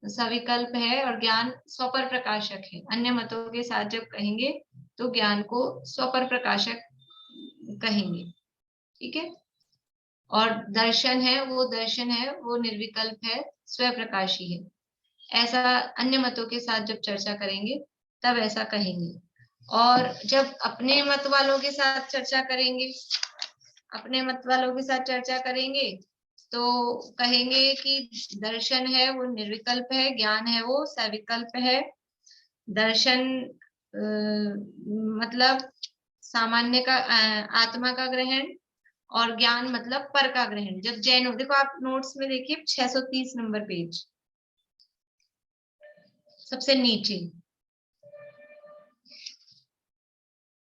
सविकल्प है और ज्ञान स्वपर प्रकाशक है। अन्य मतों के साथ जब कहेंगे तो ज्ञान को स्वपर प्रकाशक कहेंगे, ठीक है। और दर्शन है वो निर्विकल्प है, स्वप्रकाशी है। ऐसा अन्य मतों के साथ जब चर्चा करेंगे तब ऐसा कहेंगे। और जब अपने मत वालों के साथ चर्चा करेंगे, तो कहेंगे कि दर्शन है वो निर्विकल्प है, ज्ञान है वो सविकल्प है। दर्शन मतलब सामान्य का आत्मा का ग्रहण, और ज्ञान मतलब पर का ग्रहण। जब जैनों, देखो आप नोट्स में देखिए 630 नंबर पेज, सबसे नीचे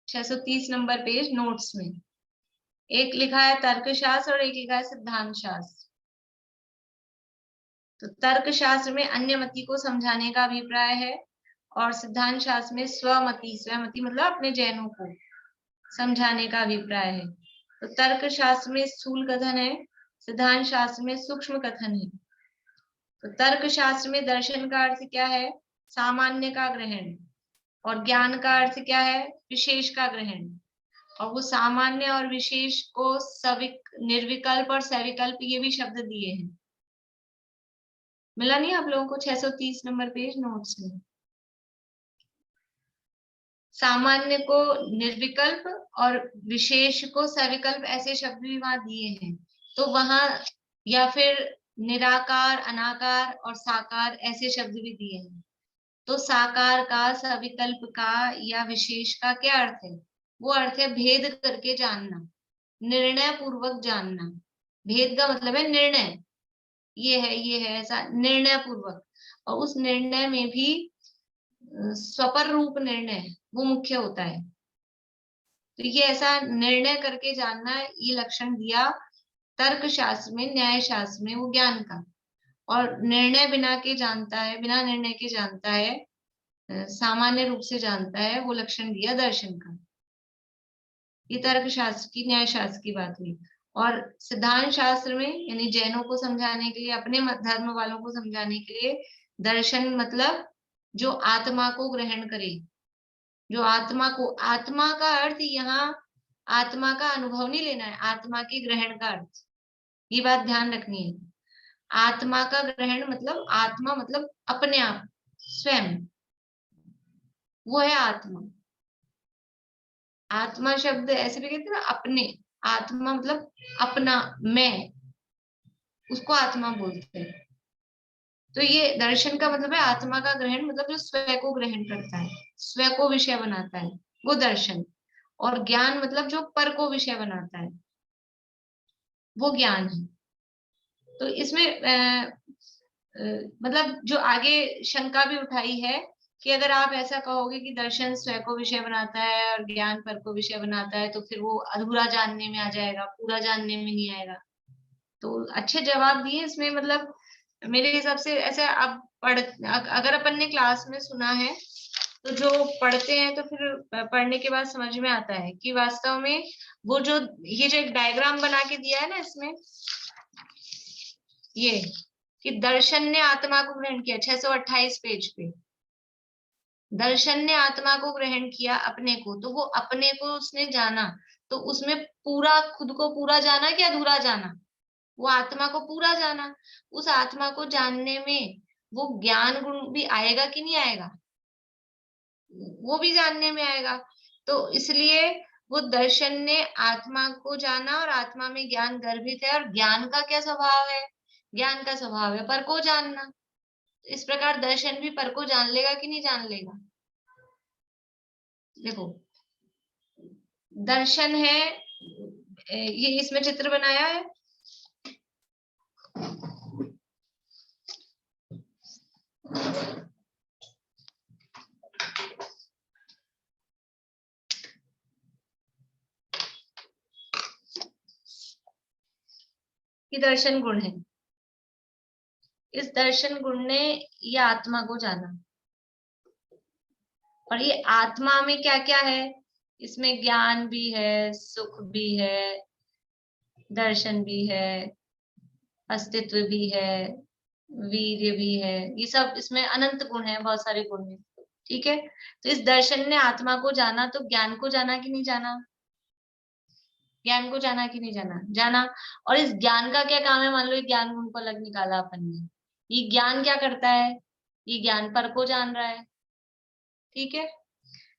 630 नंबर पेज नोट्स में एक लिखा है तर्कशास्त्र और एक लिखा है सिद्धांत शास्त्र। तो तर्कशास्त्र में अन्यमति को समझाने का अभिप्राय है, और सिद्धांत शास्त्र में स्वमति मतलब अपने जैनों को समझाने का अभिप्राय है। तो तर्कशास्त्र में स्थूल कथन है, सिद्धांत शास्त्र में सूक्ष्म कथन है। तो तर्कशास्त्र में दर्शन का अर्थ क्या है, सामान्य का ग्रहण, और ज्ञान का अर्थ क्या है, विशेष का ग्रहण। और वो सामान्य और विशेष को निर्विकल्प और सविकल्प ये भी शब्द दिए हैं। मिला नहीं आप लोगों को 630 नंबर पेज नोट्स में? सामान्य को निर्विकल्प और विशेष को सविकल्प ऐसे शब्द भी वहां दिए हैं। तो वहां या फिर निराकार, अनाकार और साकार ऐसे शब्द भी दिए हैं। तो साकार का, सविकल्प का या विशेष का क्या अर्थ है? वो अर्थ है भेद करके जानना, निर्णय पूर्वक जानना। भेद का मतलब है निर्णय, ये है ऐसा निर्णय पूर्वक। और उस निर्णय में भी स्वपर रूप निर्णय वो मुख्य होता है। तो ये ऐसा निर्णय करके जानना, ये लक्षण दिया तर्क शास्त्र में, न्याय शास्त्र में वो ज्ञान का। और निर्णय बिना निर्णय के जानता है, सामान्य रूप से जानता है, वो लक्षण दिया दर्शन का। ये तर्क शास्त्र की, न्याय शास्त्र की बात हुई। और सिद्धांत शास्त्र में यानी जैनों को समझाने के लिए, अपने धर्म वालों को समझाने के लिए, दर्शन मतलब जो आत्मा को ग्रहण करे, जो आत्मा का अर्थ यहाँ आत्मा का अनुभव नहीं लेना है, आत्मा के ग्रहण का अर्थ, ये बात ध्यान रखनी है। आत्मा का ग्रहण मतलब आत्मा मतलब अपने आप, स्वयं, वो है आत्मा। आत्मा शब्द ऐसे भी कहते हैं ना, अपने, आत्मा मतलब अपना, मैं, उसको आत्मा बोलते हैं। तो ये दर्शन का मतलब है आत्मा का ग्रहण, मतलब जो स्वयं को ग्रहण करता है, स्वयं को विषय बनाता है, वो दर्शन। और ज्ञान मतलब जो पर को विषय बनाता है, वो ज्ञान है। तो इसमें मतलब जो आगे शंका भी उठाई है कि अगर आप ऐसा कहोगे कि दर्शन स्वयं को विषय बनाता है और ज्ञान पर को विषय बनाता है, तो फिर वो अधूरा जानने में आ जाएगा, पूरा जानने में नहीं आएगा। तो अच्छे जवाब दिए इसमें। मतलब मेरे हिसाब से ऐसे अब अगर अपन ने क्लास में सुना है तो जो पढ़ते हैं तो फिर पढ़ने के बाद समझ में आता है कि वास्तव में वो जो ये जो एक डायग्राम बना के दिया है ना इसमें, ये कि दर्शन ने आत्मा को ग्रहण किया, 628 पेज पे, दर्शन ने आत्मा को ग्रहण किया अपने को, तो वो अपने को उसने जाना, तो उसमें पूरा, खुद को पूरा जाना कि अधूरा जाना? वो आत्मा को पूरा जाना। उस आत्मा को जानने में वो ज्ञान गुण भी आएगा कि नहीं आएगा? वो भी जानने में आएगा। तो इसलिए वो दर्शन ने आत्मा को जाना, और आत्मा में ज्ञान गर्भित है, और ज्ञान का क्या स्वभाव है? ज्ञान का स्वभाव है पर को जानना। इस प्रकार दर्शन भी पर को जान लेगा कि नहीं जान लेगा? देखो दर्शन है, ये इसमें चित्र बनाया है, ये दर्शन गुण है। इस दर्शन गुण ने ये आत्मा को जाना, और ये आत्मा में क्या क्या है, इसमें ज्ञान भी है, सुख भी है, दर्शन भी है, अस्तित्व भी है, वीर्य भी है, ये सब इसमें अनंत गुण है, बहुत सारे गुण है। ठीक है, तो इस दर्शन ने आत्मा को जाना, तो ज्ञान को जाना कि नहीं जाना? ज्ञान को जाना कि नहीं जाना? जाना। और इस ज्ञान का क्या काम है? मान लो ज्ञान गुण को अलग निकाला अपन ने, ये ज्ञान क्या करता है? ये ज्ञान पर को जान रहा है। ठीक है,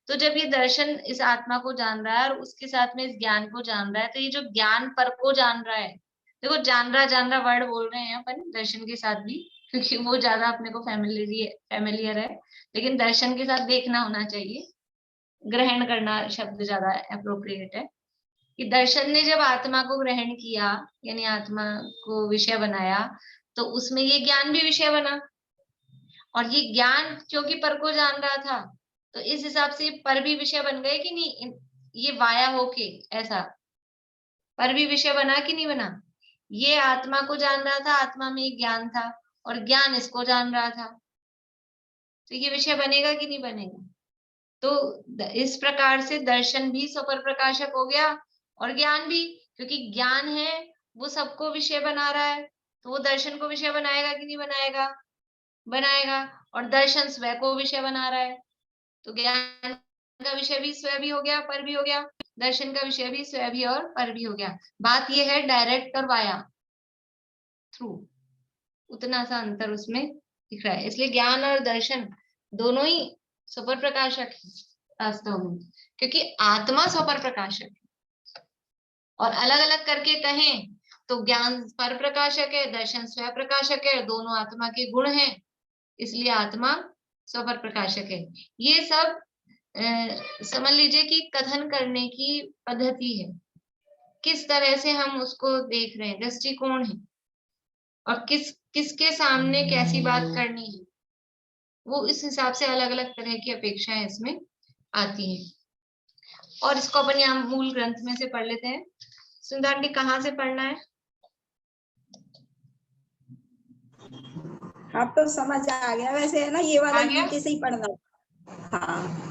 तो जब ये दर्शन इस आत्मा को जान रहा है और उसके साथ में इस ज्ञान को जान रहा है, तो ये जो ज्ञान पर को जान रहा है, देखो जान रहा वर्ड बोल रहे हैं अपन दर्शन के साथ भी, क्योंकि वो ज्यादा अपने को फैमिलियर है, लेकिन दर्शन के साथ देखना होना चाहिए, ग्रहण करना शब्द ज्यादा अप्रोप्रिएट है। कि दर्शन ने जब आत्मा को ग्रहण किया, यानी आत्मा को विषय बनाया, तो उसमें ये ज्ञान भी विषय बना, और ये ज्ञान क्योंकि पर को जान रहा था, तो इस हिसाब से पर भी विषय बन गए कि नहीं? ये वाया होके ऐसा पर भी विषय बना कि नहीं बना? ये आत्मा को जान रहा था, आत्मा में ज्ञान था, और ज्ञान इसको जान रहा था, तो ये विषय बनेगा कि नहीं बनेगा? तो इस प्रकार से दर्शन भी स्वपर प्रकाशक हो गया, और ज्ञान भी, क्योंकि ज्ञान है वो सबको विषय बना रहा है, तो वो दर्शन को विषय बनाएगा कि नहीं बनाएगा? बनाएगा। और दर्शन स्वयं को विषय बना रहा है, तो ज्ञान का विषय भी स्वयं भी हो गया, पर भी हो गया, दर्शन का विषय भी स्वयं भी और पर भी हो गया। बात यह है डायरेक्ट और वाया थ्रू, उतना सा अंतर उसमें दिख रहा है। इसलिए ज्ञान और दर्शन दोनों ही स्वपर प्रकाशक है वास्तव में, क्योंकि आत्मा स्वपर प्रकाशक है। और अलग अलग करके कहें तो ज्ञान पर प्रकाशक है, दर्शन स्वयं प्रकाशक है, दोनों आत्मा के गुण हैं, इसलिए आत्मा स्वपर प्रकाशक है। ये सब समझ लीजिए कि कथन करने की पद्धति है, किस तरह से हम उसको देख रहे हैं, दृष्टिकोण है, और किसके सामने कैसी बात करनी है, वो इस हिसाब से अलग अलग तरह की अपेक्षाएं इसमें आती हैं। और इसको अपन यहाँ मूल ग्रंथ में से पढ़ लेते हैं। सुंदर आंटी कहाँ से पढ़ना है? आप तो समझ आ गया वैसे, है ना, ये वाला आ गया? नीचे से ही पढ़ना। हाँ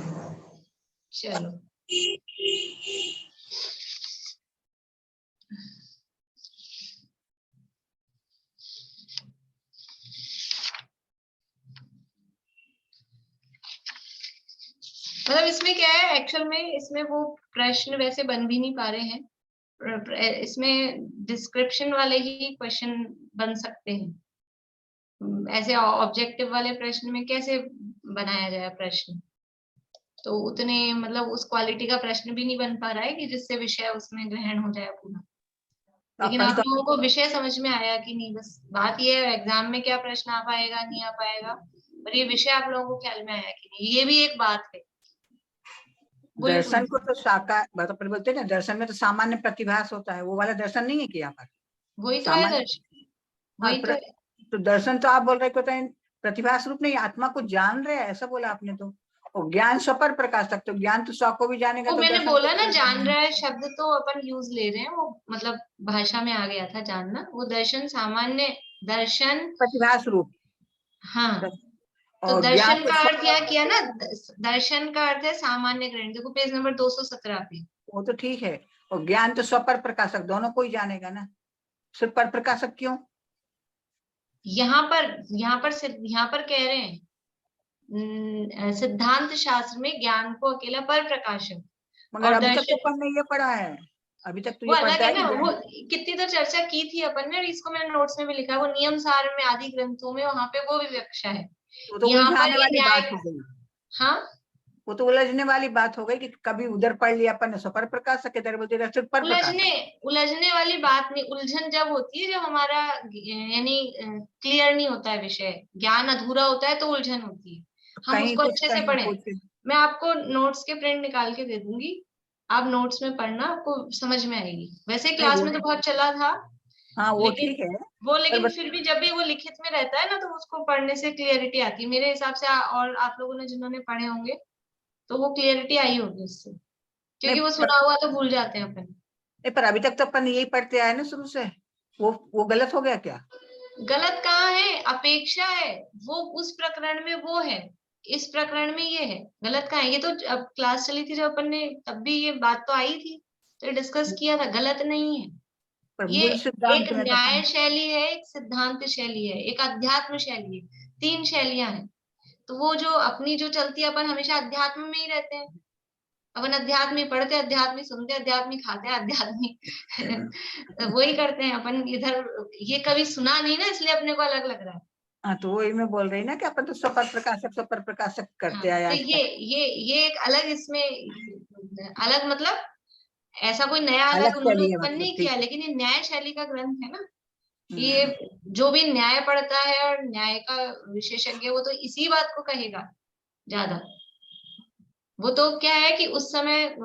चलो मतलब इसमें क्या है एक्चुअल में, इसमें वो प्रश्न वैसे बन भी नहीं पा रहे हैं, इसमें डिस्क्रिप्शन वाले ही क्वेश्चन बन सकते हैं। ऐसे ऑब्जेक्टिव वाले प्रश्न में कैसे बनाया जाए प्रश्न, तो उतने मतलब उस क्वालिटी का प्रश्न भी नहीं बन पा रहा है कि जिससे विषय उसमें ग्रहण हो जाए पूरा। लेकिन आप लोगों को विषय समझ में आया कि नहीं? बस बात ये है एग्जाम में क्या प्रश्न आ पाएगा नहीं आ पाएगा, पर ये विषय आप लोगों को ख्याल में आया कि नहीं, ये भी एक बात है। दर्शन को तो साकार मतलब बोलते हैं ना, दर्शन में तो सामान्य प्रतिभास होता है, वो वाला दर्शन नहीं है कि यहाँ पर वही तो है दर्शन, वही तो है। तो दर्शन तो आप बोल रहे होता है प्रतिभास रूप नहीं, आत्मा को जान रहे हैं, ऐसा बोला आपने तो। और ज्ञान स्वपर प्रकाशक, तो ज्ञान तो स्व को भी जानेगा। वो तो मैंने बोला ना, जान रहा है शब्द तो अपन यूज ले रहे हैं, वो मतलब भाषा में आ गया था जानना। वो दर्शन सामान्य दर्शन प्रतिभास रूप। हाँ, तो और दर्शन का अर्थ क्या किया ना, दर्शन का अर्थ है सामान्य ग्रहण। देखो पेज नंबर 217 पे। वो तो ठीक है, और ज्ञान तो स्वपर प्रकाशक, दोनों को ही जानेगा ना, सिर्फ पर प्रकाशक क्यों? यहाँ पर कह रहे हैं सिद्धांत शास्त्र में ज्ञान को अकेला पर प्रकाशक, मगर और अभी तक तो दर्शन अपन ने ये पढ़ा है, अभी तक तो वो ये अलग पढ़ता है है ना। कि वो कितनी तो चर्चा की थी अपन ने, इसको मैंने नोट्स में भी लिखा है, वो नियम सार में आदि ग्रंथों में वहां पे वो विवक्षा है। वो तो यहाँ पर उलझाने ये वाली न्याय, बात हो गई। हाँ वो तो उलझने वाली बात हो गई कि कभी उधर पढ़ लिया अपन सपर प्रकाश इधर बोलते पर प्रकाश। उलझने वाली बात नहीं, उलझन जब होती है जब हमारा यानी क्लियर नहीं होता है विषय, ज्ञान अधूरा होता है तो उलझन होती है। हम कहीं उसको कुछ अच्छे से कहीं पढ़ें। कुछ। मैं आपको नोट्स के प्रिंट निकाल के दे दूंगी, आप नोट्स में पढ़ना, आपको समझ में आएगी। वैसे नहीं क्लास वो में तो बहुत चला था, हाँ वो लेकिन ठीक है लेकिन बस। फिर भी जब भी वो लिखित में रहता है ना तो उसको पढ़ने से क्लियरिटी आती है मेरे हिसाब से। और आप लोगों ने जिन्होंने पढ़े होंगे तो वो क्लियरिटी आई होगी उससे, नहीं क्योंकि वो सुना हुआ तो भूल जाते हैं अपन। नहीं, पर अभी तक तो अपन यही पढ़ते आए ना शुरू से। वो गलत हो गया क्या? गलत कहाँ है, अपेक्षा है। वो उस प्रकरण में वो है, इस प्रकरण में ये है। गलत कहाँ है? ये तो अब क्लास चली थी जब अपन ने, तब भी ये बात तो आई थी, तो डिस्कस किया था। गलत नहीं है पर ये। मूल एक सिद्धांत में तो न्याय अपन। शैली है, एक सिद्धांत शैली है, एक अध्यात्म शैली है, 3 शैलियां हैं। तो वो जो अपनी जो चलती है, अपन हमेशा अध्यात्म में ही रहते हैं। अपन अध्यात्म ही पढ़ते, अध्यात्म ही सुनते, अध्यात्म ही खाते हैं, अध्यात्म ही वही करते हैं अपन इधर। ये कभी सुना नहीं ना, इसलिए अपने को अलग लग रहा है। हाँ तो वही मैं बोल रही ना कि अपन तो सपर प्रकाशक हाँ, करते आए तो आज तक। ये एक अलग, इसमें अलग मतलब ऐसा कोई नया अलग अलग उन्होंने शैली है उत्पन्न मतलब, नहीं ठीक किया, है। लेकिन ये न्याय शैली का ग्रंथ है ना। ये हम्म। जो भी न्याय पढ़ता है और न्याय का विशेषज्ञ, वो तो इसी बात को कहेगा ज्यादा। वो तो क्या है कि उस समय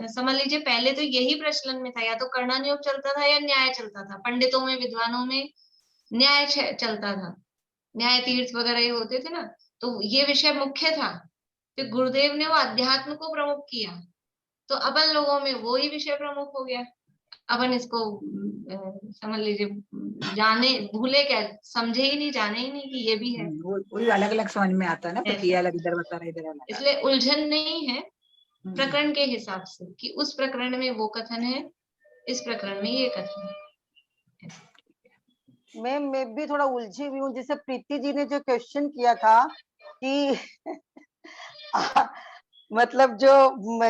समझ लीजिए, पहले तो यही प्रचलन में था, या तो कर्णानुयोग चलता था या न्याय चलता था। पंडितों में, विद्वानों में न्याय चलता था, न्याय तीर्थ वगैरह ये होते थे ना, तो ये विषय मुख्य था। फिर गुरुदेव ने वो अध्यात्म को प्रमुख किया, तो अपन लोगों में वो ही विषय प्रमुख हो गया। अपन इसको समझ लीजिए जाने भूले क्या, समझे ही नहीं, जाने ही नहीं कि ये भी है। वही अलग अलग समझ में आता है ना, फिर ये ऐसा, अलग इधर बता रहा इधर अलग। इसलिए उलझन नहीं है हम्म। प्रकरण के हिसाब से कि उस प्रकरण में वो कथन है, इस प्रकरण में ये कथन है। मैं भी थोड़ा उलझी हुई हूँ। जैसे प्रीति जी ने जो क्वेश्चन किया था कि मतलब जो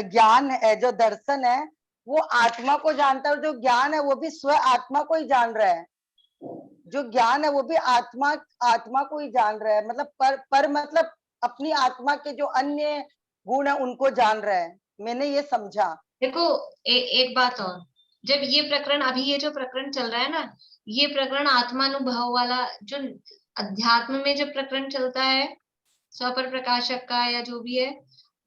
ज्ञान है, जो दर्शन है, वो आत्मा को जानता है, और जो ज्ञान है वो भी स्व आत्मा को ही जान रहा है। जो ज्ञान है वो भी आत्मा को ही जान रहा है। मतलब पर मतलब अपनी आत्मा के जो अन्य गुण है उनको जान रहा है। मैंने ये समझा। देखो एक बात और, जब ये प्रकरण, अभी ये जो प्रकरण चल रहा है ना, ये प्रकरण आत्मानुभव वाला, जो अध्यात्म में जब प्रकरण चलता है स्वपर प्रकाशक का या जो भी है,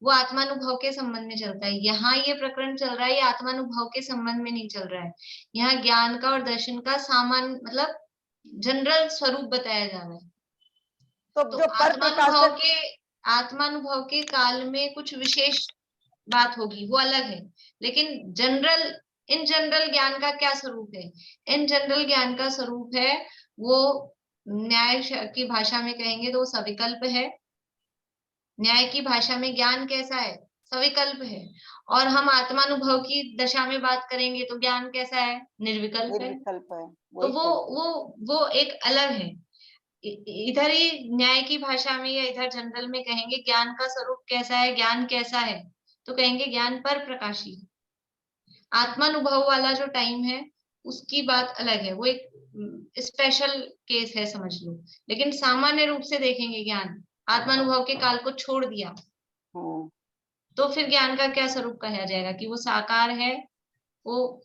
वो आत्मानुभव के संबंध में चलता है। यहाँ ये प्रकरण चल रहा है, ये आत्मानुभव के संबंध में नहीं चल रहा है। यहाँ ज्ञान का और दर्शन का सामान्य मतलब जनरल स्वरूप बताया जा रहा है। तो तो जो पर प्रकाशक, आत्मानुभव के काल में कुछ विशेष बात होगी, वो अलग है। लेकिन इन जनरल ज्ञान का क्या स्वरूप है? इन जनरल ज्ञान का स्वरूप है वो, न्याय की भाषा में कहेंगे तो वो सविकल्प है। न्याय की भाषा में ज्ञान कैसा है? सविकल्प है। और हम आत्मानुभव की दशा में बात करेंगे तो ज्ञान कैसा है? निर्विकल्प है। निर्विकल्प है। तो वही तो। वो एक अलग है। इधर ही न्याय की भाषा में या इधर जनरल में कहेंगे ज्ञान का स्वरूप कैसा है, ज्ञान कैसा है, तो कहेंगे ज्ञान पर प्रकाशी। आत्मानुभव वाला जो टाइम है उसकी बात अलग है, वो एक स्पेशल केस है समझ लो। लेकिन सामान्य रूप से देखेंगे ज्ञान, आत्मानुभव के काल को छोड़ दिया, तो फिर ज्ञान का क्या स्वरूप कहा जाएगा? कि वो साकार है, वो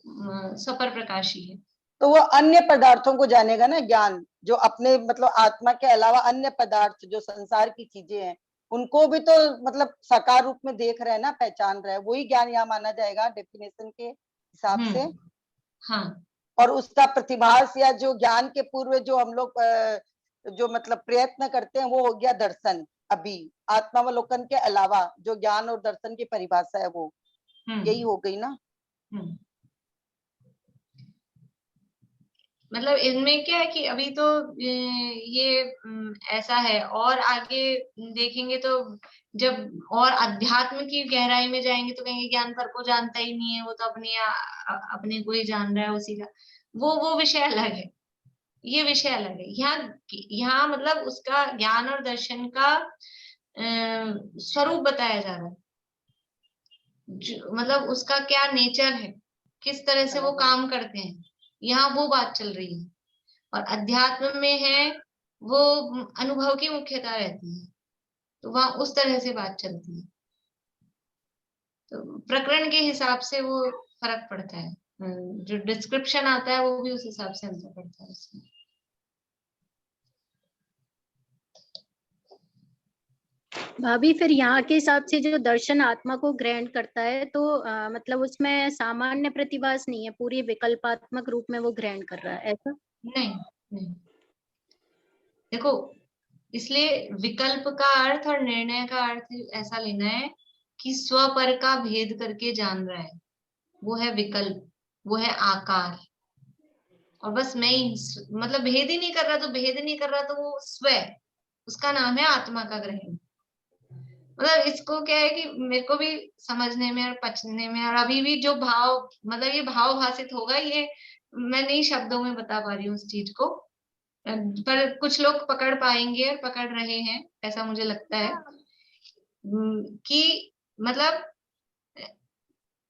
सपर प्रकाशी है। तो वो अन्य पदार्थों को जानेगा ना ज्ञान, जो अपने मतलब आत्मा के अलावा अन्य पदार्थ जो संसार की चीजें हैं उनको भी तो मतलब साकार रूप में देख रहे हैं ना, पहचान रहे हैं। वही ज्ञान यहाँ माना जाएगा डेफिनेशन के हिसाब से। हाँ। और उसका प्रतिभास या जो ज्ञान के पूर्व जो हम लोग जो मतलब प्रयत्न करते हैं वो हो गया दर्शन। अभी आत्मावलोकन के अलावा जो ज्ञान और दर्शन की परिभाषा है वो यही हो गई ना। मतलब इनमें क्या है कि अभी तो ये ऐसा है, और आगे देखेंगे तो जब और अध्यात्म की गहराई में जाएंगे तो कहेंगे ज्ञान पर को जानता ही नहीं है, वो तो अपने को ही जान रहा है उसी का। वो विषय अलग है, ये विषय अलग है। यहाँ मतलब उसका ज्ञान और दर्शन का स्वरूप बताया जा रहा है, मतलब उसका क्या नेचर है, किस तरह से वो काम करते हैं, यहाँ वो बात चल रही है। और अध्यात्म में है वो अनुभव की मुख्यता रहती है, तो वहां उस तरह से बात चलती है। तो प्रकरण के हिसाब से वो फर्क पड़ता है, जो डिस्क्रिप्शन आता है वो भी उस हिसाब से अंतर पड़ता है उसमें। भाभी फिर यहाँ के हिसाब से जो दर्शन आत्मा को ग्रहण करता है तो मतलब उसमें सामान्य प्रतिभास नहीं है, पूरी विकल्पात्मक रूप में वो ग्रहण कर रहा है, ऐसा? नहीं नहीं, देखो इसलिए विकल्प का अर्थ और निर्णय का अर्थ ऐसा लेना है कि स्वपर का भेद करके जान रहा है, वो है विकल्प, वो है आकार। और बस मैं ही मतलब भेद ही नहीं कर रहा, तो भेद नहीं कर रहा तो वो स्व, उसका नाम है आत्मा का ग्रहण। मतलब इसको क्या है कि मेरे को भी समझने में और पचने में, और अभी भी जो भाव, मतलब ये भाव भाषित होगा, ये मैं नहीं शब्दों में बता पा रही हूँ उस चीज को, पर कुछ लोग पकड़ पाएंगे और पकड़ रहे हैं, ऐसा मुझे लगता है कि मतलब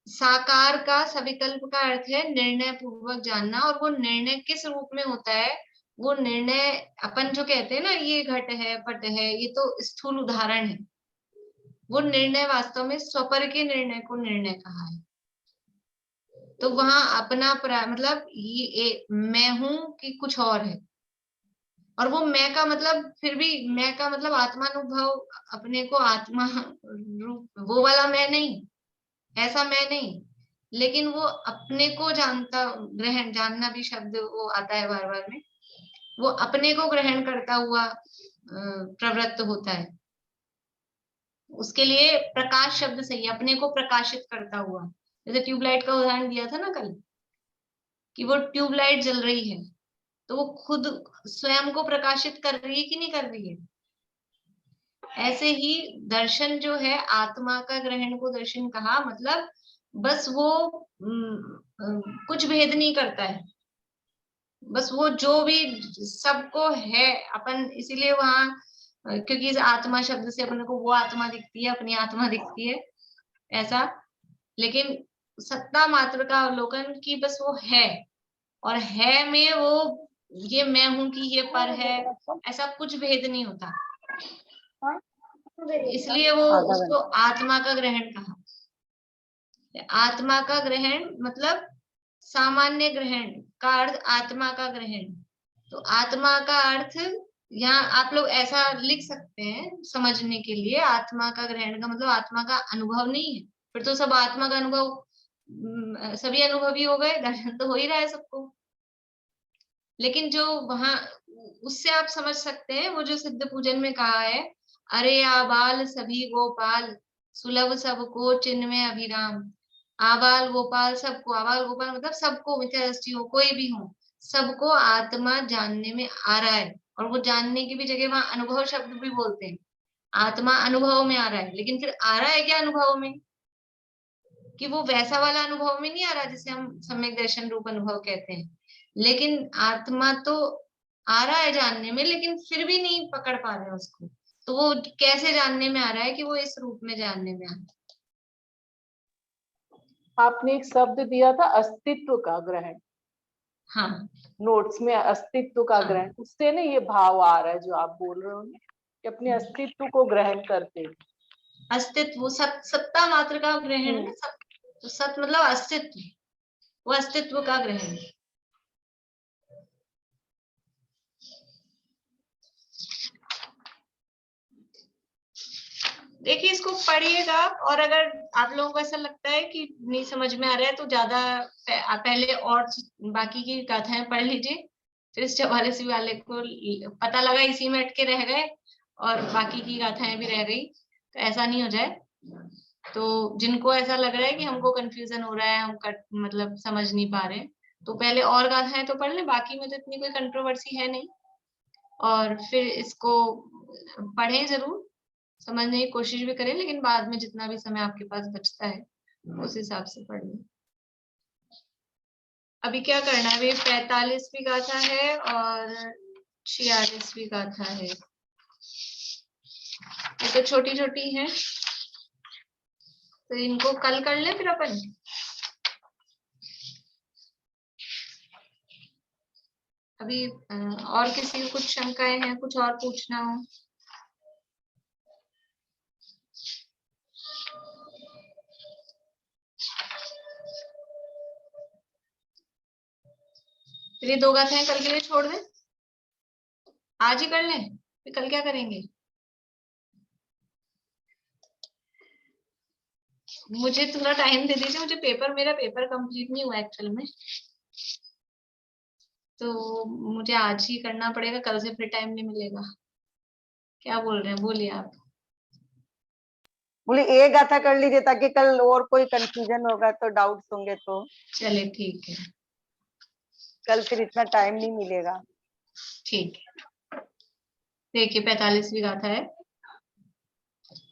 साकार का सविकल्प का अर्थ है निर्णय पूर्वक जानना, और वो निर्णय किस रूप में होता है, वो निर्णय अपन जो कहते हैं ना ये घट है पट है, ये तो स्थूल उदाहरण है, वो निर्णय वास्तव में स्वपर के निर्णय को निर्णय कहा है। तो वहां अपना मतलब ये मैं हूं कि कुछ और है, और वो मैं का मतलब फिर भी मैं का मतलब आत्मानुभव, अपने को आत्मा रूप, वो वाला मैं नहीं, ऐसा मैं नहीं, लेकिन वो अपने को जानता, ग्रहण, जानना भी शब्द वो आता है बार बार में, वो अपने को ग्रहण करता हुआ प्रवृत्त होता है। उसके लिए प्रकाश शब्द सही है, अपने को प्रकाशित करता हुआ। जैसे ट्यूबलाइट का उदाहरण दिया था ना कल, कि वो ट्यूबलाइट जल रही है तो वो खुद स्वयं को प्रकाशित कर रही है कि नहीं कर रही है। ऐसे ही दर्शन जो है, आत्मा का ग्रहण को दर्शन कहा, मतलब बस वो कुछ भेद नहीं करता है, बस वो जो भी सबको है अपन, इसीलिए वहां क्योंकि इस आत्मा शब्द से अपने को वो आत्मा दिखती है, अपनी आत्मा दिखती है ऐसा, लेकिन सत्ता मात्र का अवलोकन की बस वो है, और है में वो ये मैं हूं कि ये पर है, ऐसा कुछ भेद नहीं होता, इसलिए वो उसको आत्मा का ग्रहण कहा। आत्मा का ग्रहण मतलब सामान्य ग्रहण का अर्थ आत्मा का ग्रहण। तो आत्मा का अर्थ यहाँ आप लोग ऐसा लिख सकते हैं समझने के लिए, आत्मा का ग्रहण का मतलब आत्मा का अनुभव नहीं है, फिर तो सब आत्मा का अनुभव, सभी अनुभवी हो गए, दर्शन तो हो ही रहा है सबको। लेकिन जो वहां उससे आप समझ सकते हैं, वो जो सिद्ध पूजन में कहा है, अरे आबाल सभी गोपाल सुलभ सबको चिन्ह में अभिराम। आबाल गोपाल सबको, आबाल गोपाल मतलब सबको, मिथ्या दृष्टि हो कोई भी हो, सबको आत्मा जानने में आ रहा है। और वो जानने की भी जगह वहां अनुभव शब्द भी बोलते हैं, आत्मा अनुभव में आ रहा है, लेकिन फिर आ रहा है क्या अनुभव में, कि वो वैसा वाला अनुभव में नहीं आ रहा जिसे हम सम्यक दर्शन रूप अनुभव कहते हैं, लेकिन आत्मा तो आ रहा है जानने में, लेकिन फिर भी नहीं पकड़ पा रहे उसको। तो वो कैसे जानने में आ रहा है, कि वो इस रूप में जानने में आ रहा है। आपने एक शब्द दिया था अस्तित्व का ग्रहण, हाँ नोट्स में अस्तित्व का हाँ। ग्रहण, उससे ना ये भाव आ रहा है जो आप बोल रहे हो ना, कि अपने अस्तित्व को ग्रहण करते हैं। अस्तित्व सत्ता मात्र का ग्रहण है ना, तो सत मतलब अस्तित्व, वो अस्तित्व का ग्रहण। देखिए इसको पढ़िएगा, और अगर आप लोगों को ऐसा लगता है कि नहीं समझ में आ रहा है तो ज्यादा पहले और बाकी की गाथाएं पढ़ लीजिए, फिर इस 44वीं वाले को पता लगा इसी में अटके रह गए और बाकी की गाथाएं भी रह गई, तो ऐसा नहीं हो जाए। तो जिनको ऐसा लग रहा है कि हमको कंफ्यूजन हो रहा है, हम मतलब समझ नहीं पा रहे, तो पहले और गाथाएं तो पढ़ लें, बाकी में तो इतनी कोई कंट्रोवर्सी है नहीं, और फिर इसको पढ़ें जरूर, समझने की कोशिश भी करें, लेकिन बाद में जितना भी समय आपके पास बचता है उस हिसाब से पढ़ लें। अभी क्या करना है, 45वीं गाथा है और 46वीं गाथा है, ये तो छोटी छोटी है, तो इनको कल कर लें फिर अपन। अभी और किसी को कुछ शंकाएं हैं, कुछ और पूछना हो? फिर ये 2 गाथाएं कल के लिए छोड़ दें, आज ही कर लें, फिर कल क्या करेंगे? मुझे थोड़ा टाइम दे दीजिए, मेरा पेपर कंप्लीट नहीं हुआ एक्चुअल में, तो मुझे आज ही करना पड़ेगा, कल से फिर टाइम नहीं मिलेगा। क्या बोल रहे हैं, बोलिए आप। बोले एक गाथा कर लीजिए ताकि कल और कोई कंफ्यूजन होगा तो डाउट्स होंगे तो चले ठीक है, कल फिर इतना टाइम नहीं मिलेगा। ठीक है। देखिए 45वीं गाथा है।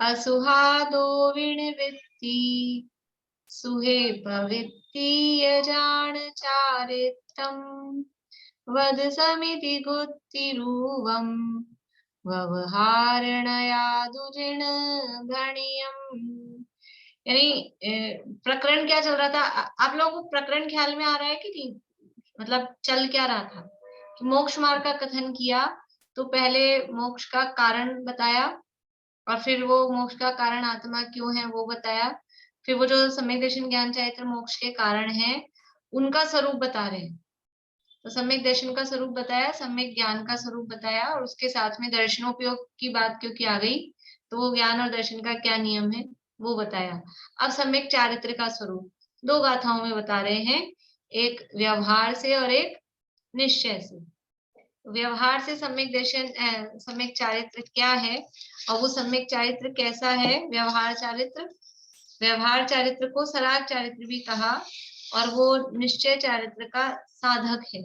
असुहादो विणवित्ति सुहे पवित्ति यजान चारित्रम वद समिति गुत्तिरुवम व्यवहारणया दुजिण गणियम। यानी प्रकरण क्या चल रहा था, आप लोगों को प्रकरण ख्याल में आ रहा है कि नहीं? मतलब चल क्या रहा था कि मोक्ष मार्ग का कथन किया, तो पहले मोक्ष का कारण बताया, और फिर वो मोक्ष का कारण आत्मा क्यों है वो बताया, फिर वो जो सम्यक दर्शन ज्ञान चैत्र मोक्ष के कारण है उनका स्वरूप बता रहे हैं। तो सम्यक दर्शन का स्वरूप बताया, सम्यक ज्ञान का स्वरूप बताया, और उसके साथ में दर्शनोपयोग की बात क्योंकि आ गई, तो वो ज्ञान और दर्शन का क्या नियम है वो बताया। अब सम्यक चारित्र का स्वरूप 2 गाथाओं में बता रहे हैं, एक व्यवहार से और एक निश्चय से। व्यवहार से सम्यक दर्शन सम्यक चारित्र क्या है, और वो सम्यक चारित्र कैसा है। व्यवहार चारित्र को सराग चारित्र भी कहा, और वो निश्चय चारित्र का साधक है,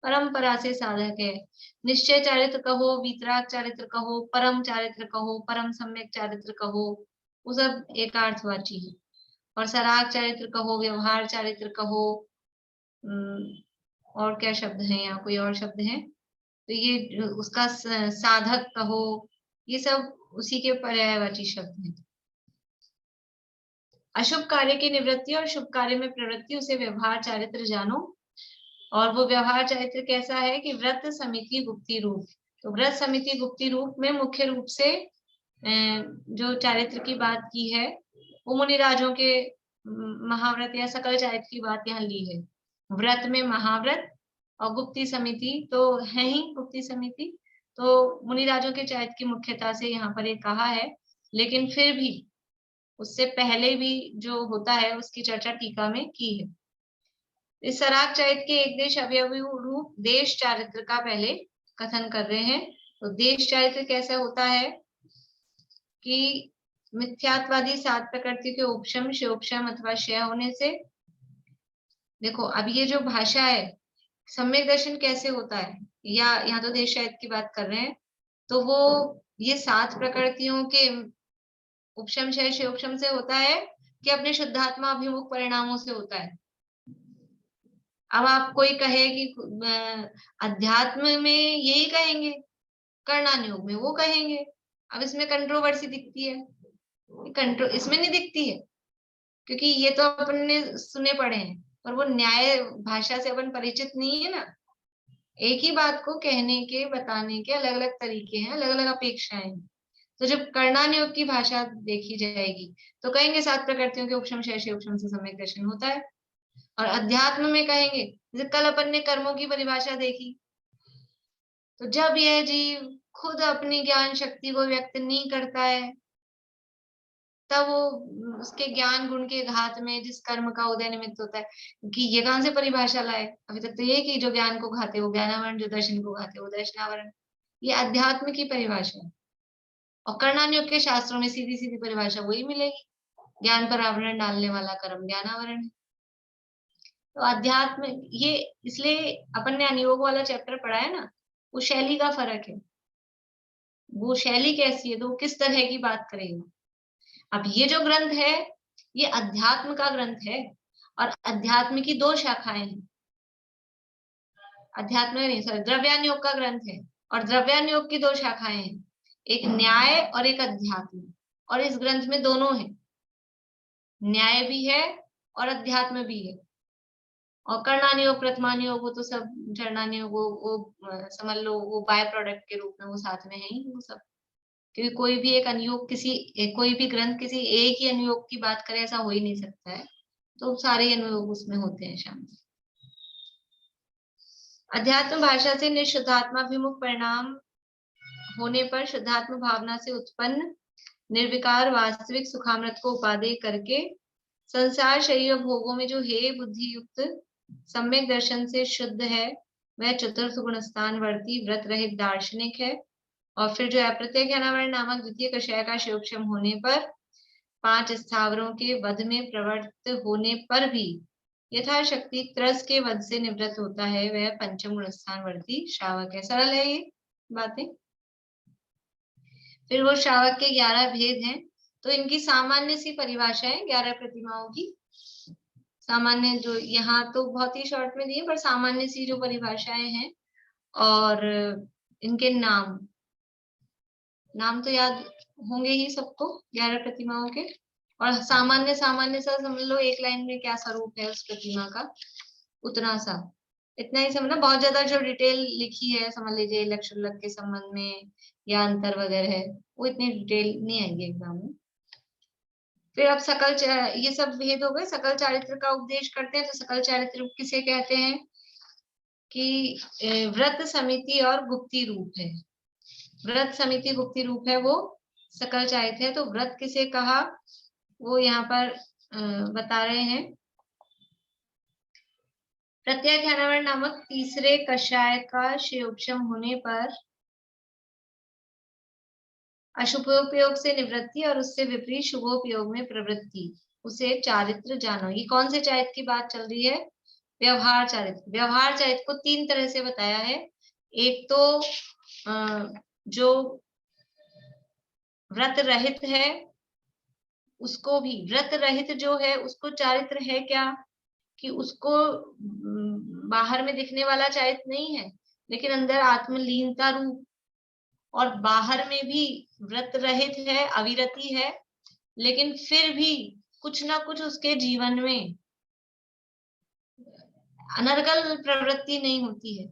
परंपरा से साधक है। निश्चय चारित्र कहो, वीतराग चारित्र कहो, परम चारित्र कहो, परम सम्यक चारित्र कहो, वो सब एकार्थवाची है। और सराग चारित्र कहो, व्यवहार चारित्र कहो, और क्या शब्द है यहाँ, कोई और शब्द है तो ये उसका साधक कहो, ये सब उसी के पर्यायवाची शब्द हैं। अशुभ कार्य की निवृत्ति और शुभ कार्य में प्रवृत्ति, उसे व्यवहार चारित्र जानो। और वो व्यवहार चारित्र कैसा है कि व्रत समिति गुप्ति रूप। तो व्रत समिति गुप्ति रूप में मुख्य रूप से जो चारित्र की बात की है वो मुनिराजों के महाव्रत या सकल चारित्र की बात यहाँ ली है। व्रत में महाव्रत और गुप्ती समिति तो है ही, गुप्ती समिति तो मुनिराजों के चारित्र की मुख्यता से यहाँ पर ये कहा है, लेकिन फिर भी उससे पहले भी जो होता है उसकी चर्चा टीका में की है। इस सराग चारित्र के एक देश अवयवी रूप देश चारित्र का पहले कथन कर रहे हैं। तो देश चारित्र कैसा होता है कि मिथ्यात्वादी 7 प्रकृति के उपशम, शिवोपशम अथवा क्षय होने से। देखो अब ये जो भाषा है, सम्यक दर्शन कैसे होता है, या यहाँ तो देश चारित्र की बात कर रहे हैं, तो वो ये 7 प्रकृतियों के उपशम क्षय शिवोपशम से होता है कि अपने शुद्धात्मा अभिमुख परिणामों से होता है। अब आप कोई कहे कि अध्यात्म में यही कहेंगे, करणान योग में वो कहेंगे, अब इसमें कंट्रोवर्सी दिखती है। इसमें नहीं दिखती है क्योंकि ये तो अपन ने सुने पढ़े हैं, पर वो न्याय भाषा से अपन परिचित नहीं है ना। एक ही बात को कहने के बताने के अलग अलग तरीके हैं, अलग अलग अपेक्षाएं हैं। तो जब कर्णान योग की भाषा देखी जाएगी तो कहेंगे 7 प्रकृतियों के उपशम क्षय उपशम से सम्यक दर्शन होता है। और अध्यात्म में कहेंगे, जैसे कल अपन ने कर्मों की परिभाषा देखी, तो जब यह जीव खुद अपनी ज्ञान शक्ति को व्यक्त नहीं करता है तब वो उसके ज्ञान गुण के घात में जिस कर्म का उदय निमित्त होता है, कि ये कहां से परिभाषा लाए, अभी तक तो ये कि जो ज्ञान को घाते वो ज्ञानावरण, जो दर्शन को घाते वो दर्शनावरण, ये अध्यात्म की परिभाषा है। और कर्णान योग के शास्त्रों में सीधी सीधी परिभाषा वही मिलेगी, ज्ञान पर आवरण डालने वाला कर्म ज्ञानावरण है। तो अध्यात्म ये, इसलिए अपन ने अनुयोग वाला चैप्टर पढ़ा है ना, वो शैली का फर्क है, वो शैली कैसी है तो वो किस तरह की बात करेगा। अब ये जो ग्रंथ है ये अध्यात्म का ग्रंथ है, और अध्यात्म की 2 शाखाएं हैं। अध्यात्म नहीं, सॉरी, द्रव्यान योग का ग्रंथ है, और द्रव्यान योग की 2 शाखाएं हैं, एक न्याय और एक अध्यात्म। और इस ग्रंथ में दोनों है, न्याय भी है और अध्यात्म भी है। और कर्णान योग, प्रथमान योग, वो तो सब चरणान योग, वो समझ लो वो बाय प्रोडक्ट के रूप में वो साथ में है ही वो सब, क्योंकि कोई भी एक अनुयोग कोई भी ग्रंथ किसी एक ही अनुयोग की बात करे ऐसा हो ही नहीं सकता है, तो सारे अनुयोग उसमें होते हैं शामिल। अध्यात्म भाषा से निशुद्धात्माभिमुख परिणाम होने पर शुद्धात्म भावना से उत्पन्न निर्विकार वास्तविक सुखामृत को उपादेय करके संसार शरीर और भोगों में जो हे बुद्धि युक्त सम्यक दर्शन से शुद्ध है, वह चतुर्थ गुण स्थान वर्ती व्रत रहित दार्शनिक है। और फिर जो अप्रत्यय ज्ञानावरण नामक द्वितीय कषाय का शिवक्षम होने पर 5 स्थावरों के वध में प्रवृत्त होने पर भी यथाशक्ति त्रस के वध से निवृत्त होता है, वह पंचम गुण स्थान वर्ती श्रावक है। सरल है ये बातें। फिर वो श्रावक के 11 भेद हैं, तो इनकी सामान्य सी परिभाषा है 11 प्रतिमाओं की। सामान्य जो यहाँ तो बहुत ही शॉर्ट में दिए, पर सामान्य सी जो परिभाषाएं हैं और इनके नाम तो याद होंगे ही सबको 11 प्रतिमाओं के। और सामान्य सा समझ लो एक लाइन में क्या स्वरूप है उस प्रतिमा का, उतना सा, इतना ही समझना। बहुत ज्यादा जो डिटेल लिखी है समझ लीजिए लक्ष्य के संबंध में या अंतर वगैरह है, वो इतनी डिटेल नहीं आएगी एग्जाम में। फिर अब ये सब भेद हो गए। सकल चारित्र का उपदेश करते हैं, तो सकल चारित्र किसे कहते हैं कि व्रत समिति और गुप्ती रूप है। व्रत समिति गुप्ती रूप है वो सकल चारित्र है। तो व्रत किसे कहा वो यहाँ पर बता रहे हैं। प्रत्याख्यानावरण नामक तीसरे कषाय का शिरोपशम होने पर अशुभोपयोग से निवृत्ति और उससे विपरीत शुभोपयोग में प्रवृत्ति, उसे चारित्र जानो। ये कौन से चारित्र की बात चल रही है? व्यवहार चारित्र। व्यवहार चारित्र को 3 तरह से बताया है। एक तो जो व्रत रहित है उसको भी, व्रत रहित जो है उसको चारित्र है क्या कि उसको बाहर में दिखने वाला चारित्र नहीं है, लेकिन अंदर आत्मलीनता रूप, और बाहर में भी व्रत रहित है, अविरति है, लेकिन फिर भी कुछ ना कुछ उसके जीवन में अनर्गल प्रवृत्ति नहीं होती है।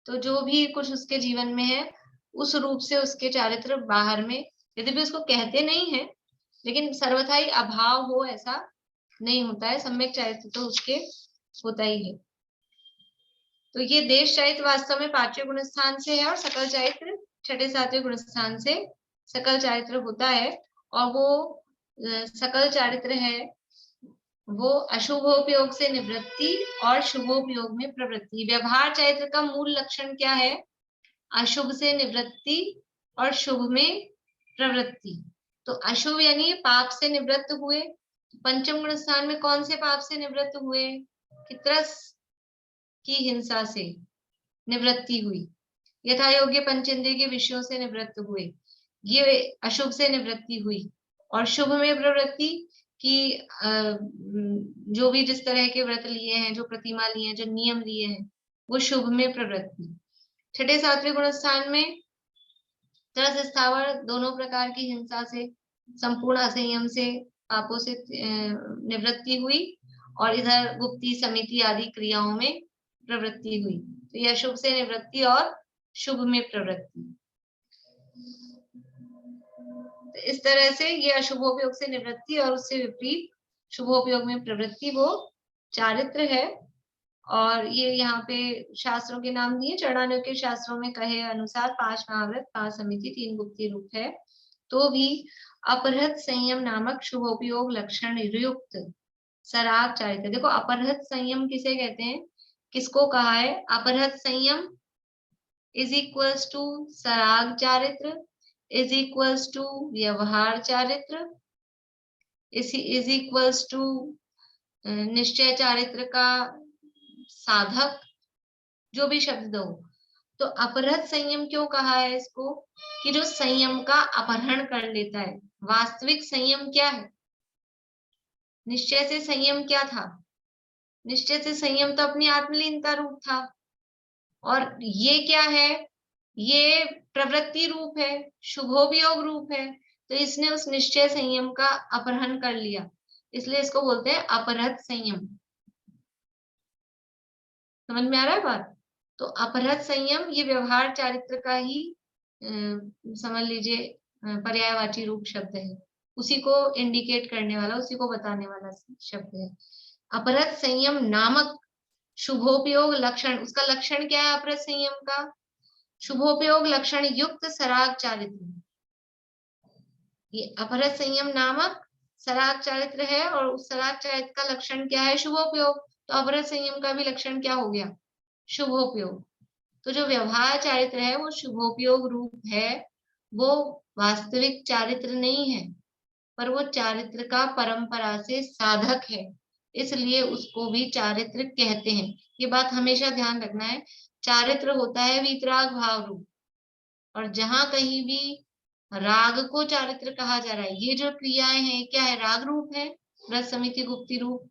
तो जो भी कुछ उसके जीवन में है उस रूप से उसके चारित्र बाहर में, यद्यपि उसको कहते नहीं है, लेकिन सर्वथा ही अभाव हो ऐसा नहीं होता है। सम्यक चारित्र तो उसके होता ही है। तो ये देश चारित्र वास्तव में 5वें गुण स्थान से है और सकल चारित्र 6ठे-7वें गुण स्थान से सकल चारित्र होता है। और वो सकल चारित्र है वो अशुभोपयोग से निवृत्ति और शुभोपयोग में प्रवृत्ति। व्यवहार चारित्र का मूल लक्षण क्या है? अशुभ से निवृत्ति और शुभ में प्रवृत्ति। तो अशुभ यानी पाप से निवृत्त हुए। पंचम गुण स्थान में कौन से पाप से निवृत्त हुए? कि त्रस की हिंसा से निवृत्ति हुई, यथा योग्य पंचेंद्रिय के विषयों से निवृत्त हुए, ये अशुभ से निवृत्ति हुई। और शुभ में प्रवृत्ति कि जो भी जिस तरह के व्रत लिए हैं, जो प्रतिमा लिए हैं, जो नियम लिए हैं, वो शुभ में प्रवृत्ति। 6ठे-7वें गुण स्थान में त्रस स्थावर दोनों प्रकार की हिंसा से, संपूर्ण असंयम से, पापों से निवृत्ति हुई, और इधर गुप्ती समिति आदि क्रियाओं में प्रवृत्ति हुई। तो यह शुभ से निवृत्ति और शुभ में प्रवृत्ति। तो इस तरह से ये अशुभोपयोग से निवृत्ति और उससे विपरीत शुभोपयोग में प्रवृत्ति वो चारित्र है। और ये यहाँ पे शास्त्रों के नाम दिए। चरणान्यों के शास्त्रों में कहे अनुसार 5 महाव्रत, 5 समिति, 3 गुप्ती रूप है। तो भी अपहृत संयम नामक शुभोपयोग लक्षण युक्त सराग चारित्र। देखो अपहृत संयम किसे कहते हैं, किसको कहा है? अपहृत संयम इज इक्वल्स टू सराग चारित्र इज इक्वल्स टू व्यवहार चारित्र इज इक्वल्स टू निश्चय चारित्र का साधक, जो भी शब्द दो। तो अपहृत संयम क्यों कहा है इसको? कि जो संयम का अपहरण कर लेता है। वास्तविक संयम क्या है? निश्चय से संयम क्या था? निश्चय से संयम तो अपनी आत्मलीनता रूप था। और ये क्या है? ये प्रवृत्ति रूप है, शुभोपयोग रूप है। तो इसने उस निश्चय संयम का अपहरण कर लिया, इसलिए इसको बोलते हैं अपहृत संयम। समझ में आ रहा है बात? तो अपहृत संयम ये व्यवहार चारित्र का ही समझ लीजिए पर्यायवाची रूप शब्द है, उसी को इंडिकेट करने वाला, उसी को बताने वाला शब्द है। अपहृत संयम नामक शुभोपयोग लक्षण, उसका लक्षण क्या है अपहृत संयम का? शुभोपयोग लक्षण युक्त सराग चारित्र। ये अपहृत संयम नामक सराग चारित्र है और उस सराग चारित्र का लक्षण क्या है? शुभोपयोग। तो अपहृत संयम का भी लक्षण क्या हो गया? शुभोपयोग। तो जो व्यवहार चारित्र है वो शुभोपयोग रूप है, वो वास्तविक चारित्र नहीं है, पर वो चारित्र का परंपरा से साधक है, इसलिए उसको भी चारित्र कहते हैं। ये बात हमेशा ध्यान रखना है। चारित्र होता है वीतराग भाव रूप, और जहां कहीं भी राग को चारित्र कहा जा रहा है, ये जो क्रियाएं हैं क्या है? राग रूप है, रस समिति गुप्ति रूप,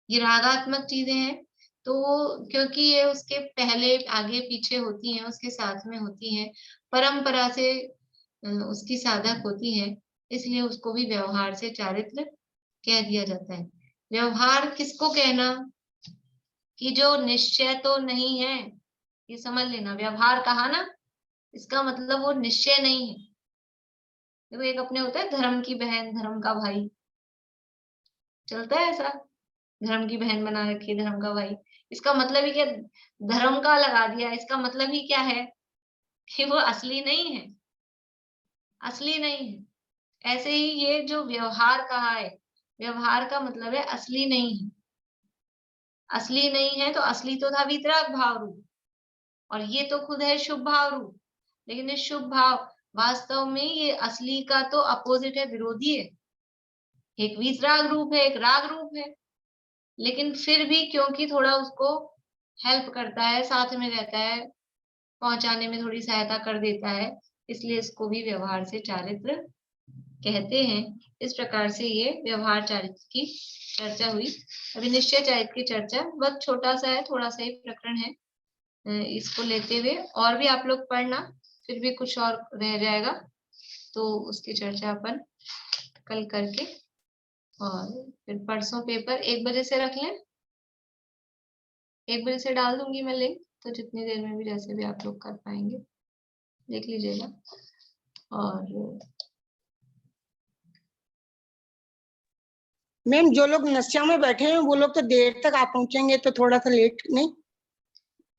ये रागात्मक चीजें हैं। तो क्योंकि ये उसके पहले आगे पीछे होती हैं, उसके साथ में होती हैं, परंपरा से उसकी साधक होती है, इसलिए उसको भी व्यवहार से चारित्र कह दिया जाता है। व्यवहार किसको कहना? कि जो निश्चय तो नहीं है, ये समझ लेना। व्यवहार कहा ना, इसका मतलब वो निश्चय नहीं है। देखो एक अपने होता है धर्म की बहन, धर्म का भाई, चलता है ऐसा, धर्म की बहन बना रखी है, धर्म का भाई। इसका मतलब ही क्या? धर्म का लगा दिया, इसका मतलब ही क्या है? कि वो असली नहीं है, असली नहीं है। ऐसे ही ये जो व्यवहार कहा है, व्यवहार का मतलब है असली नहीं है। असली नहीं है तो असली तो था वीतराग भाव रूप, और ये तो खुद है शुभ भाव रूप। लेकिन ये शुभ भाव वास्तव में ये असली का तो अपोजिट है, विरोधी है। एक वीतराग रूप है, एक राग रूप है, लेकिन फिर भी क्योंकि थोड़ा उसको हेल्प करता है, साथ में रहता है, पहुंचाने में थोड़ी सहायता कर देता है, इसलिए इसको भी व्यवहार से चारित्र कहते हैं। इस प्रकार से ये व्यवहार चारित्र की चर्चा हुई। अभी निश्चय चारित्र की चर्चा बहुत छोटा सा है, थोड़ा सा ही प्रकरण है, इसको लेते हुए और भी आप लोग पढ़ना, फिर भी कुछ और रह जाएगा तो उसकी चर्चा अपन कल करके, और फिर परसों पेपर 1 बजे से रख लें। 1 बजे से डाल दूंगी मैं लिंक, तो जितनी देर में भी जैसे भी आप लोग कर पाएंगे देख लीजिएगा। और मैम जो लोग नशा में बैठे हैं वो लोग तो देर तक आप पहुंचेंगे तो थोड़ा सा लेट नहीं?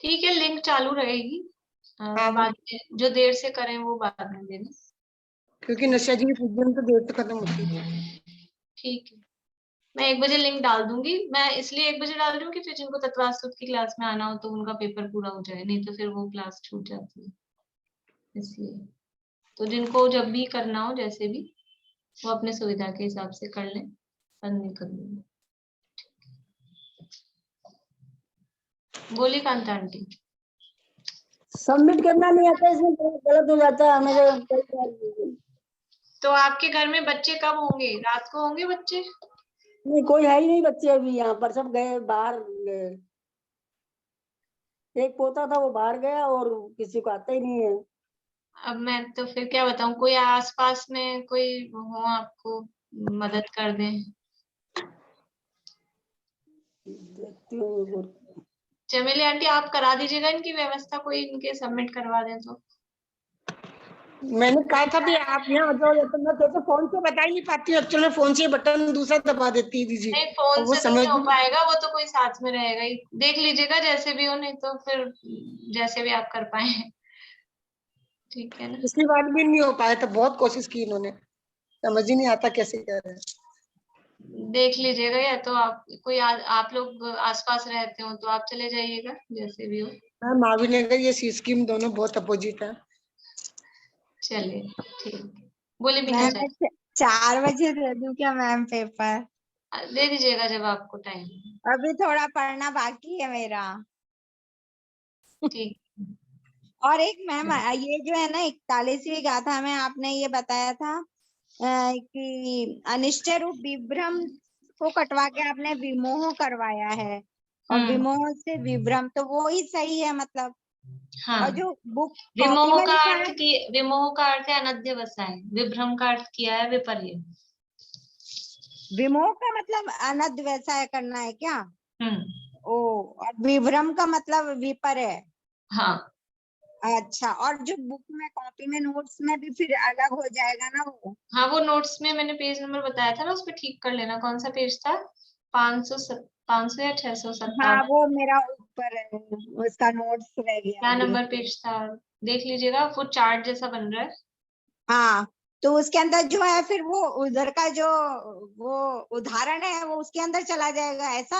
ठीक है, लिंक चालू रहेगी, हाँ। बाद में जो देर से करें वो बाद में देना, क्योंकि नशा जी की पूजन तो देर तक खत्म होती है। ठीक है। मैं 1 बजे लिंक डाल दूंगी। मैं इसलिए 1 बजे डाल रही हूँ कि फिर जिनको तत्वास्तुत की क्लास में आना हो तो उनका पेपर पूरा हो जाए, नहीं तो फिर वो क्लास छूट जाती है, इसलिए। तो जिनको जब भी करना हो जैसे भी, वो अपने सुविधा के हिसाब से कर लें, बंद नहीं कर लूंगी। बोली कांता आंटी। सबमिट करना नहीं आता, इसमें गलत हो जाता है मेरे। तो आपके घर में बच्चे कब होंगे? रात को होंगे बच्चे? नहीं, कोई है ही नहीं बच्चे अभी यहाँ पर, सब गए बाहर गए। एक पोता था वो बाहर गया और किसी को आता ही नहीं है। अब मैं तो फिर क्या बताऊं, कोई आसपास में कोई हो आपको मदद कर दें। देखती हूँ। चमेली आंटी आप करा दीजिएगा इनकी व्यवस्था, कोई इनके सबमिट करवा दें तो। मैंने कहा था भी आप यहाँ आ जाओ, तो मैं तो फोन से बता ही नहीं पाती हूँ, एक्चुअली फोन से बटन दूसरा दबा देती है दीजिए। नहीं फोन वो से तो समझ नहीं हो पाएगा, वो तो कोई साथ में रहेगा ही, देख लीजिएगा जैसे भी हो, नहीं तो फिर जैसे भी आप कर पाए, ठीक है ना। पिछली बार भी नहीं हो पाया था, बहुत कोशिश की इन्होंने, समझ ही नहीं आता कैसे कर रहे हैं। देख लीजिएगा, या तो आप कोई आप लोग आसपास रहते हो तो आप चले जाइएगा, जैसे भी हो। हाँ, महावीर नगर ये सी स्कीम दोनों बहुत अपोजिट है। चलिए ठीक, बोले भी मैम 4 बजे दे दूं क्या मैम पेपर? दे दीजिएगा जब आपको टाइम। अभी थोड़ा पढ़ना बाकी है मेरा। ठीक। और एक मैम ये जो है ना 41वीं गाथा में आपने ये बताया था कि अनिश्चय रूप विभ्रम को कटवा के आपने विमोह करवाया है, और विमोह से विभ्रम, तो वो ही सही है मतलब। हाँ। और जो बुक विमोह का अर्थ की, विमोह का अर्थ है अनध्यवसाय, विभ्रम का अर्थ किया है विपर्य। विमोह का मतलब अनध्यवसाय करना है क्या? ओ, और विभ्रम का मतलब विपर्य। हाँ। अच्छा, और जो बुक में कॉपी में नोट्स में भी फिर अलग हो जाएगा ना वो? हाँ, वो नोट्स में मैंने पेज नंबर बताया था ना, उस पर ठीक कर लेना। कौन सा पेज था? 500 या 657? हाँ वो मेरा ऊपर है, उसका नोट्स रह गया क्या अभी। नंबर पेज था? देख लीजिएगा, वो चार्ट जैसा बन रहा है। हाँ तो उसके अंदर जो है फिर वो उधर का जो वो उदाहरण है वो उसके अंदर चला जाएगा ऐसा।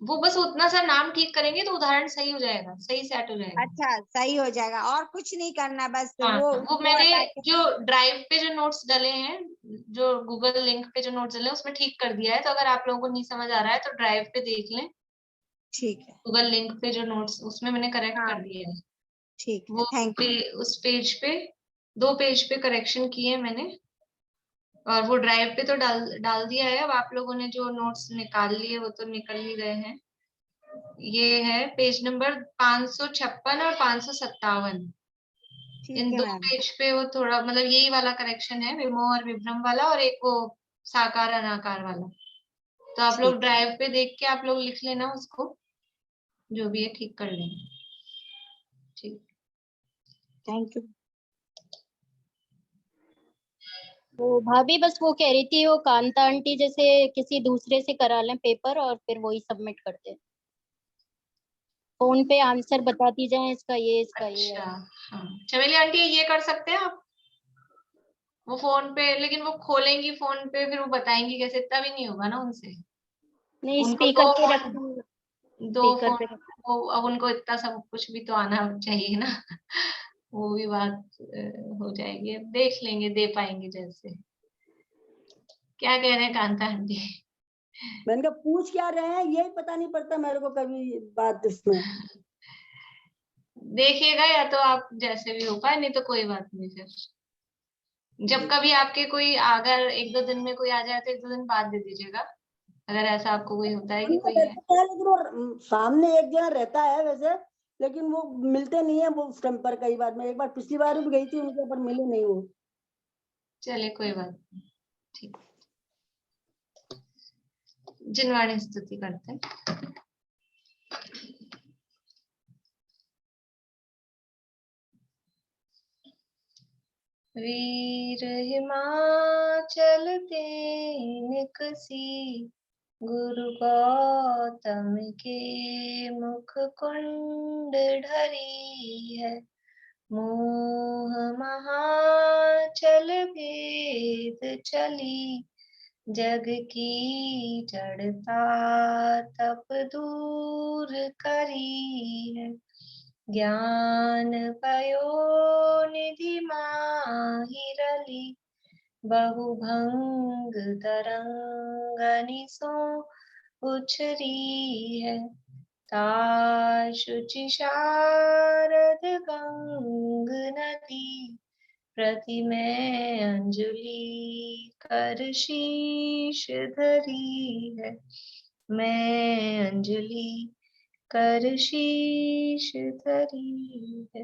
वो बस उतना सा नाम ठीक करेंगे तो उदाहरण सही हो जाएगा, सही सेट हो जाएगा। अच्छा सही हो जाएगा और कुछ नहीं करना, बस हाँ, वो वो उसको मैंने हटा के। जो ड्राइव पे जो नोट्स डले हैं, जो गूगल लिंक पे जो नोट्स डले हैं उसमें ठीक कर दिया है। तो अगर आप लोगों को नहीं समझ आ रहा है तो ड्राइव पे देख लें, ठीक है। गूगल लिंक पे जो नोट्स उसमें मैंने करेक्ट हाँ कर दिया है। ठीक है, वो थैंक यू। उस पेज पे 2 पेज पे करेक्शन किए हैं मैंने, और वो ड्राइव पे तो डाल दिया है। अब आप लोगों ने जो नोट्स निकाल लिए वो तो निकल ही गए हैं। ये है पेज नंबर 556 और 557। ठीक इन है 2 मैम। पेज पे वो थोड़ा मतलब यही वाला करेक्शन है, विमोह और विभ्रम वाला, और एक वो साकार अनाकार वाला। तो आप लोग ठीक, ड्राइव पे देख के आप लोग लिख लेना उसको, जो भी है ठीक कर लेना। ठीक। Thank you. वो भाभी बस वो कह रही थी, वो कांता आंटी जैसे किसी दूसरे से करा लें पेपर और फिर वही सबमिट कर दें। फोन पे आंसर बताती जाए, इसका ये अच्छा, है। हाँ चमेली आंटी ये कर सकते हैं आप, वो फोन पे, लेकिन वो खोलेंगी फोन पे फिर वो बताएंगी कैसे, इतना भी नहीं होगा ना उनसे। नहीं उनको स्पीकर 2 पे रख फोन, दूँ, 2 स्पीकर फोन, पे रख। वो अब उनको इतना सब कुछ भी तो आना चाहिए ना। वो भी बात हो जाएगी, अब देख लेंगे, दे पाएंगे जैसे। क्या कह रहे हैं कांता आंटी? मैंने कहा पूछ क्या रहे हैं यही पता नहीं पड़ता मेरे को कभी बात इसमें। देखिएगा, या तो आप जैसे भी हो पाए, नहीं तो कोई बात नहीं। फिर जब कभी आपके कोई अगर 1-2 दिन में कोई आ जाए तो 1-2 दिन बाद दे दीजिएगा, अगर ऐसा आपको कोई होता है कि सामने कोई है। रहता है लेकिन वो सामने एक जना रहता है वैसे, लेकिन वो मिलते नहीं है वो स्टैम्प पर। कई बार मैं एक बार पिछली बार भी गई थी उनके, पर मिले नहीं वो। चलिए कोई बात नहीं, ठीक। जिनवाणी स्तुति करते हैं। वीर हिमाचल निकसी, गुरु गौतम के मुख कुंड ढरी है। मोह महाचल भेद चली, जग की जड़ता तप दूर करी है। ज्ञान पयो निधि माहि रली, बहुभंग तरंगनि सो उछरी है। शुचि शारद गंग नदी, प्रतिमय अंजलि कर शीश धरी है। मैं अंजलि कर शीश धरी है।